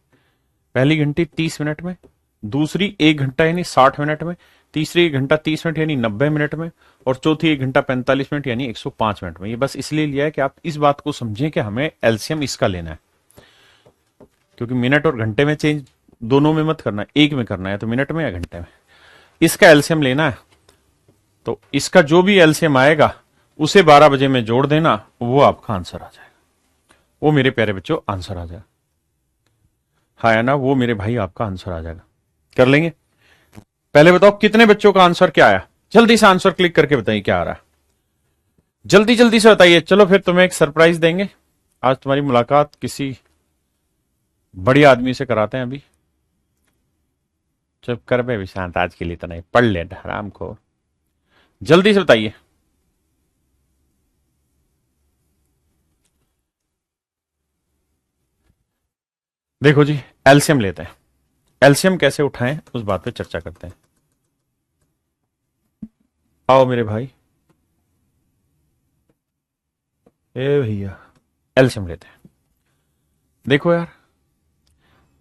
पहली घंटी 30 मिनट में, दूसरी 1 घंटा यानी 60 मिनट में, तीसरी 1 घंटा 30 मिनट यानी 90 मिनट में, और चौथी 1 घंटा 45 मिनट यानी 105 मिनट में। ये बस इसलिए लिया है कि आप इस बात को समझें कि हमें एलसीएम इसका लेना है, क्योंकि मिनट और घंटे में चेंज दोनों में मत करना, एक में करना है, तो मिनट में या घंटे में इसका एलसीएम लेना है। तो इसका जो भी एलसीएम आएगा उसे 12 बजे में जोड़ देना, वो आपका आंसर आ जाएगा। वो मेरे प्यारे बच्चों आंसर आ जाएगा। हाँ है ना, वो मेरे भाई आपका आंसर आ जाएगा। कर लेंगे। पहले बताओ कितने बच्चों का आंसर क्या आया, जल्दी से आंसर क्लिक करके बताइए क्या आ रहा है, जल्दी जल्दी से बताइए। चलो फिर तुम्हें एक सरप्राइज देंगे। आज तुम्हारी मुलाकात किसी बड़ी आदमी से कराते हैं अभी। चुप कर बे विशांत, आज के लिए तो नहीं, पढ़ ले हराम को। जल्दी से बताइए। देखो जी, एलसीएम लेते हैं। एलसीएम कैसे उठाएं उस बात पे चर्चा करते हैं। आओ मेरे भाई, ए भैया, एलसीएम लेते हैं। देखो यार,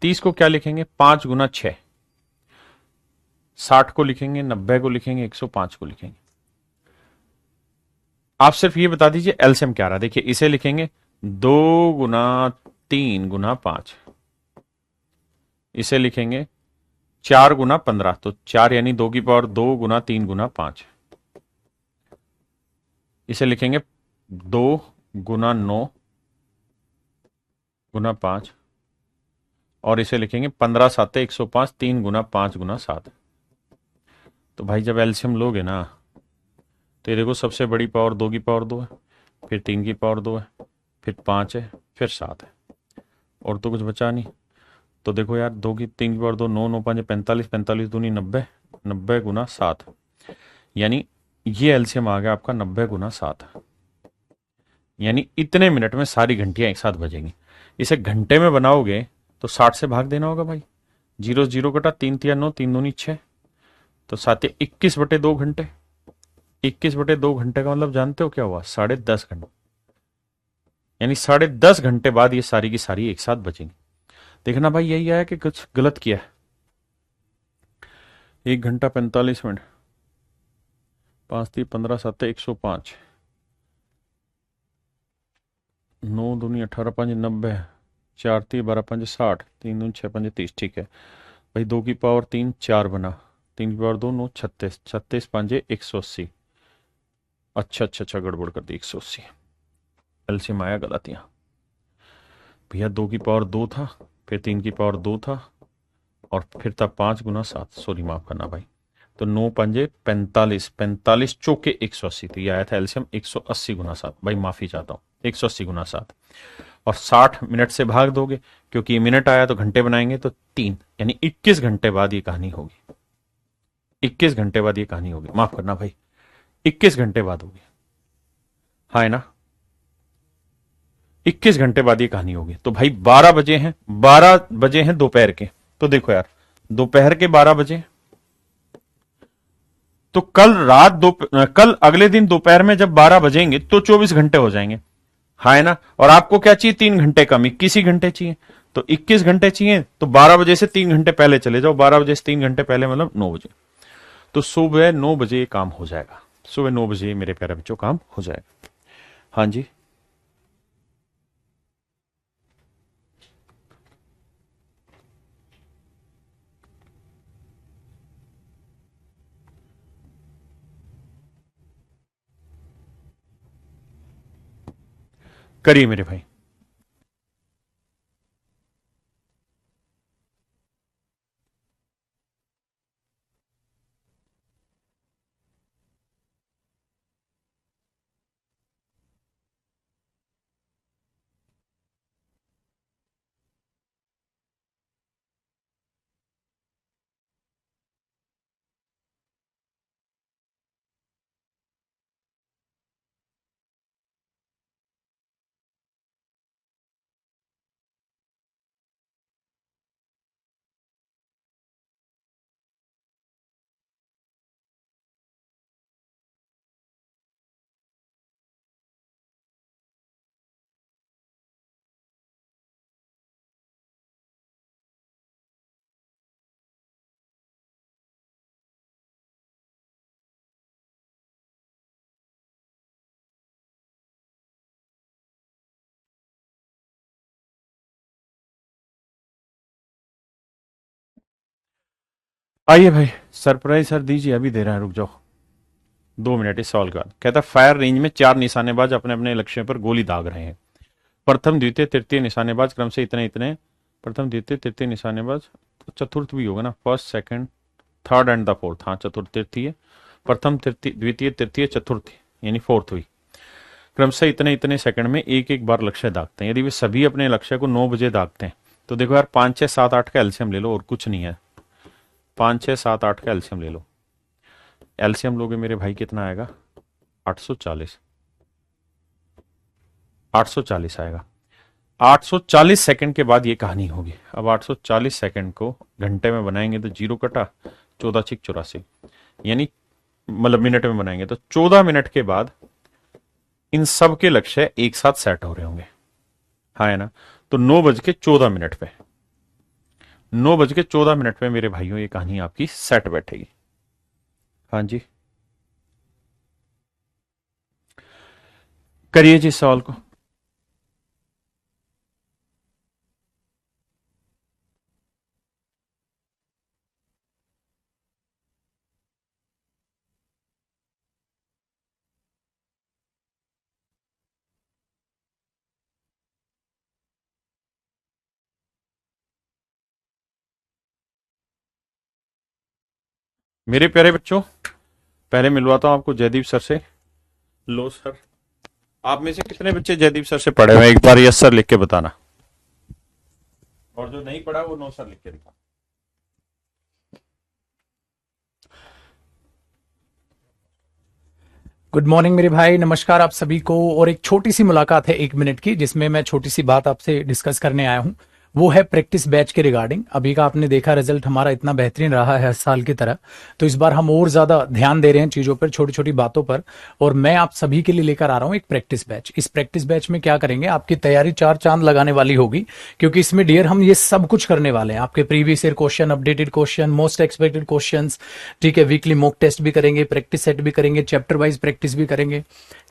30 को क्या लिखेंगे, 5 गुना 6। 60 को लिखेंगे, 90 को लिखेंगे, 105 को लिखेंगे। आप सिर्फ ये बता दीजिए एलसीएम क्या रहा। देखिए इसे लिखेंगे 2 गुना 3 गुना 5। इसे लिखेंगे 4 गुना 15, तो 4 यानी 2 की पावर 2 गुना 3 गुना 5। इसे लिखेंगे 2 गुना 9 गुना 5। और इसे लिखेंगे 15 7 105, 3 गुना 5 गुना 7। तो भाई जब एलसीएम लोगे ना, तो ये देखो सबसे बड़ी पावर 2 की पावर 2 है, फिर 3 की पावर 2 है, फिर 5 है, फिर 7 है, और तो कुछ बचा नहीं। तो देखो यार, 2 की 3 की पावर 2, 9 9 5 45, 45 दूनी 90, 90 गुना 7। यानी ये एलसीएम आ गया आपका 90 गुना 7। यानी इतने मिनट में सारी घंटियां एक साथ बजेंगी। इसे घंटे में बनाओगे तो 60 से भाग देना होगा भाई। जीरो जीरो कटा, 3 3 9, 3 दूनी 6, तो 7 21/2 घंटे। 21/2 घंटे का मतलब जानते हो क्या हुआ, 10.5 घंटे। यानी 10.5 घंटे बाद ये सारी की सारी एक साथ बचेंगी। देखना भाई यही आया कि कुछ गलत किया है। 1 घंटा 45 मिनट, 5 3 15 7 105, 9 दूनी 18 5 90, 4 3 12 5 60, 3 दूनी 6 5 30। ठीक है भाई, 2 की पावर 3 4 बना, 3 की पावर 2 9 36, 36 5 180। अच्छा अच्छा अच्छा, गड़बड़ कर दी, 180। एलसीएम आया गलत यहाँ भैया। 2 की पावर 2 था, फिर 3 की पावर 2 था, और फिर था 5 गुना 7। सॉरी माफ करना भाई। तो 9 पंजे 45, 45 चौके 180। तो ये आया था एलसीएम 180 गुना 7। भाई माफी चाहता हूँ, 180 गुना 7। और 60 मिनट से भाग दोगे, क्योंकि मिनट आया तो घंटे बनाएंगे, तो 3, यानी 21 घंटे बाद ये कहानी होगी। 21 घंटे बाद ये कहानी होगी, माफ करना भाई, 21 घंटे बाद होगी। हाँ है ना, 21 घंटे बाद ये कहानी होगी। तो भाई 12 बजे हैं, 12 बजे हैं दोपहर के। तो देखो यार, दोपहर के 12 बजे, तो कल अगले दिन दोपहर में जब 12 बजेंगे तो 24 घंटे हो जाएंगे। हाँ है ना। और आपको क्या चाहिए, 3 घंटे कम, 21 घंटे चाहिए। तो 21 घंटे चाहिए, तो 12 बजे से 3 घंटे पहले चले जाओ। 12 बजे से 3 घंटे पहले मतलब 9 बजे। तो सुबह 9 बजे ये काम हो जाएगा। सुबह 9 बजे मेरे प्यारे बच्चों काम हो जाएगा। हाँ जी, करिए मेरे भाई। आइए भाई, सरप्राइज सर दीजिए, अभी दे रहा है, रुक जाओ। 2 मिनट इस सवाल के बाद। कहता फायर रेंज में 4 निशानेबाज अपने अपने लक्ष्य पर गोली दाग रहे हैं। प्रथम द्वितीय तृतीय निशानेबाज क्रम से इतने इतने, प्रथम द्वितीय तृतीय निशानेबाज, तो चतुर्थ भी होगा ना, first second third and the fourth, हाँ चतुर्थ तृतीय, प्रथम तृतीय द्वितीय तृतीय चतुर्थ यानी फोर्थ हुई, क्रम से इतने इतने सेकंड में एक एक बार लक्ष्य दागते हैं। यदि वे सभी अपने लक्ष्य को 9 बजे दागते हैं तो देखो यार 5 6 7 8 का एलसीएम ले लो और कुछ नहीं है। 5 6 7 8 का एलसीएम ले लो, एलसीएम लोगे मेरे भाई कितना आएगा, 840, 840 आएगा। 840 सेकंड के बाद ये कहानी होगी। अब 840 सेकंड को घंटे में बनाएंगे तो 0 कटा, 14 छिक 84, यानी मतलब मिनट में बनाएंगे तो 14 मिनट के बाद इन सब के लक्ष्य एक साथ सेट हो रहे होंगे, हाँ है ना। तो 9:14 पे, 9:14 पे मेरे भाइयों ये कहानी आपकी सेट बैठेगी। हाँ जी, करिए जी सवाल को। मेरे प्यारे बच्चों, पहले मिलवाता हूं आपको जयदीप सर से। लो सर, आप में से कितने बच्चे जयदीप सर से पढ़े हुए, एक बार यस सर लिख के बताना, और जो नहीं पढ़ा वो नो सर लिख के दिखा। गुड मॉर्निंग मेरे भाई, नमस्कार आप सभी को। और एक छोटी सी मुलाकात है 1 मिनट की, जिसमें मैं छोटी सी बात आपसे डिस्कस करने आया हूं। वो है प्रैक्टिस बैच के रिगार्डिंग। अभी का आपने देखा रिजल्ट हमारा इतना बेहतरीन रहा है हर साल की तरह, तो इस बार हम और ज्यादा ध्यान दे रहे हैं चीजों पर, छोटी छोटी बातों पर। और मैं आप सभी के लिए लेकर आ रहा हूं एक प्रैक्टिस बैच। इस प्रैक्टिस बैच में क्या करेंगे, आपकी तैयारी 4 चांद लगाने वाली होगी, क्योंकि इसमें डियर हम ये सब कुछ करने वाले हैं। आपके previous year question, updated question, most expected question, ठीक है, वीकली मॉक टेस्ट भी करेंगे, प्रैक्टिस सेट भी करेंगे, चैप्टर वाइज प्रैक्टिस भी करेंगे,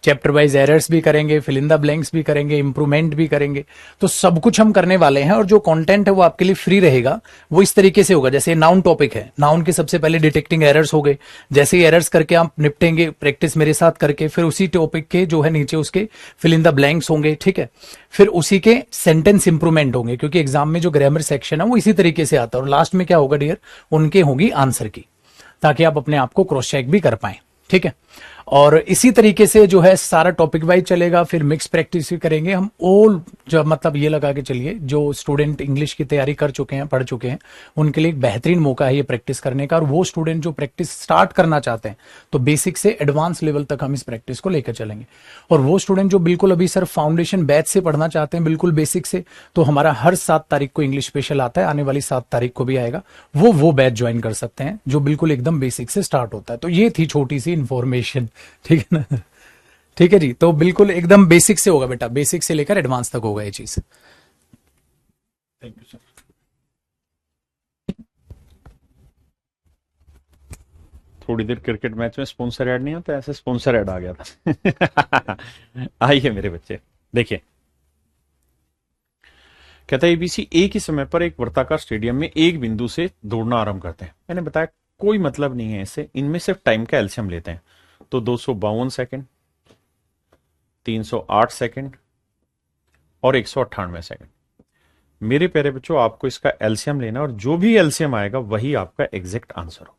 चैप्टर वाइज एरर्स भी करेंगे, फिल इन द ब्लैंक्स भी करेंगे, इंप्रूवमेंट भी करेंगे। तो सब कुछ हम करने वाले हैं। और जो कंटेंट है वो आपके लिए फ्री रहेगा। वो इस तरीके से होगा, जैसे नाउन टॉपिक है, नाउन के सबसे पहले डिटेक्टिंग एरर्स हो गए। जैसे ही एरर्स करके आप निपटेंगे प्रैक्टिस मेरे साथ करके, फिर उसी टॉपिक के जो है नीचे उसके फिल इन द ब्लैंक्स होंगे, ठीक है। फिर उसी के सेंटेंस इंप्रूवमेंट होंगे, क्योंकि एग्जाम में जो ग्रामर सेक्शन है वो इसी तरीके से आता है। और लास्ट में क्या होगा डियर, उनके होगी आंसर की, ताकि आप अपने आप को क्रॉस चेक भी कर पाए, ठीक है। और इसी तरीके से जो है सारा टॉपिक वाइज चलेगा। फिर मिक्स प्रैक्टिस भी करेंगे हम। ऑल जो मतलब ये लगा के चलिए, जो स्टूडेंट इंग्लिश की तैयारी कर चुके हैं, पढ़ चुके हैं, उनके लिए एक बेहतरीन मौका है ये प्रैक्टिस करने का। और वो स्टूडेंट जो प्रैक्टिस स्टार्ट करना चाहते हैं, तो बेसिक से एडवांस लेवल तक हम इस प्रैक्टिस को लेकर चलेंगे। और वो स्टूडेंट जो बिल्कुल अभी सर फाउंडेशन बैच से पढ़ना चाहते हैं, बिल्कुल बेसिक से, तो हमारा हर 7 तारीख को इंग्लिश स्पेशल आता है, आने वाली 7 तारीख को भी आएगा। वो बैच ज्वाइन कर सकते हैं जो बिल्कुल एकदम बेसिक से स्टार्ट होता है। तो ये थी छोटी सी इंफॉर्मेशन, ठीक है ना। ठीक है जी, तो बिल्कुल एकदम बेसिक से होगा बेटा, बेसिक से लेकर एडवांस तक होगा ये चीज। Thank you sir. थोड़ी देर क्रिकेट मैच में स्पॉन्सर ऐड नहीं आता, ऐसे स्पॉन्सर ऐड आ गया था। आइए मेरे बच्चे, देखिए कहता है एबीसी एक ही समय पर एक वृत्ताकार स्टेडियम में एक बिंदु से दौड़ना आरंभ करते हैं। मैंने बताया कोई मतलब नहीं है इससे, इनमें सिर्फ टाइम का एलसीएम लेते हैं। तो 252 सेकंड, 308 सेकंड और 198 सेकंड। मेरे प्यारे बच्चों, आपको इसका एलसीएम लेना, और जो भी एलसीएम आएगा वही आपका एग्जैक्ट आंसर हो,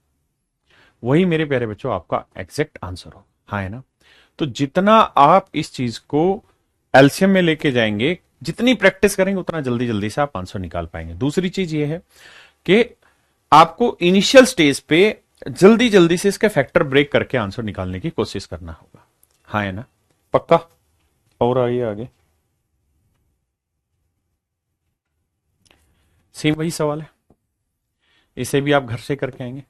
वही मेरे प्यारे बच्चों आपका एग्जैक्ट आंसर हो, हाँ है ना। तो जितना आप इस चीज को एलसीएम में लेके जाएंगे, जितनी प्रैक्टिस करेंगे, उतना जल्दी जल्दी से आप आंसर निकाल पाएंगे। दूसरी चीज ये है कि आपको इनिशियल स्टेज पे जल्दी जल्दी से इसके फैक्टर ब्रेक करके आंसर निकालने की कोशिश करना होगा, हाँ है ना, पक्का। और आइए आगे, सेम वही सवाल है, इसे भी आप घर से करके आएंगे।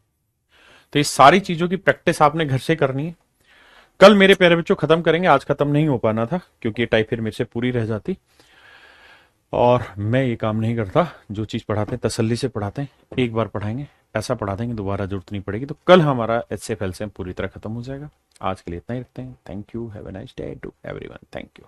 तो इस सारी चीजों की प्रैक्टिस आपने घर से करनी है। कल मेरे प्यारे बच्चों खत्म करेंगे, आज खत्म नहीं हो पाना था क्योंकि ये टाइप फिर मेरे से पूरी रह जाती, और मैं ये काम नहीं करता। जो चीज पढ़ाते हैं तसल्ली से पढ़ाते हैं, एक बार पढ़ाएंगे ऐसा पढ़ा देंगे, दोबारा जरूरत नहीं पड़ेगी। तो कल हमारा एचएफ एलसीएम पूरी तरह खत्म हो जाएगा। आज के लिए इतना ही रखते हैं। Thank you, have a nice day to everyone, thank you.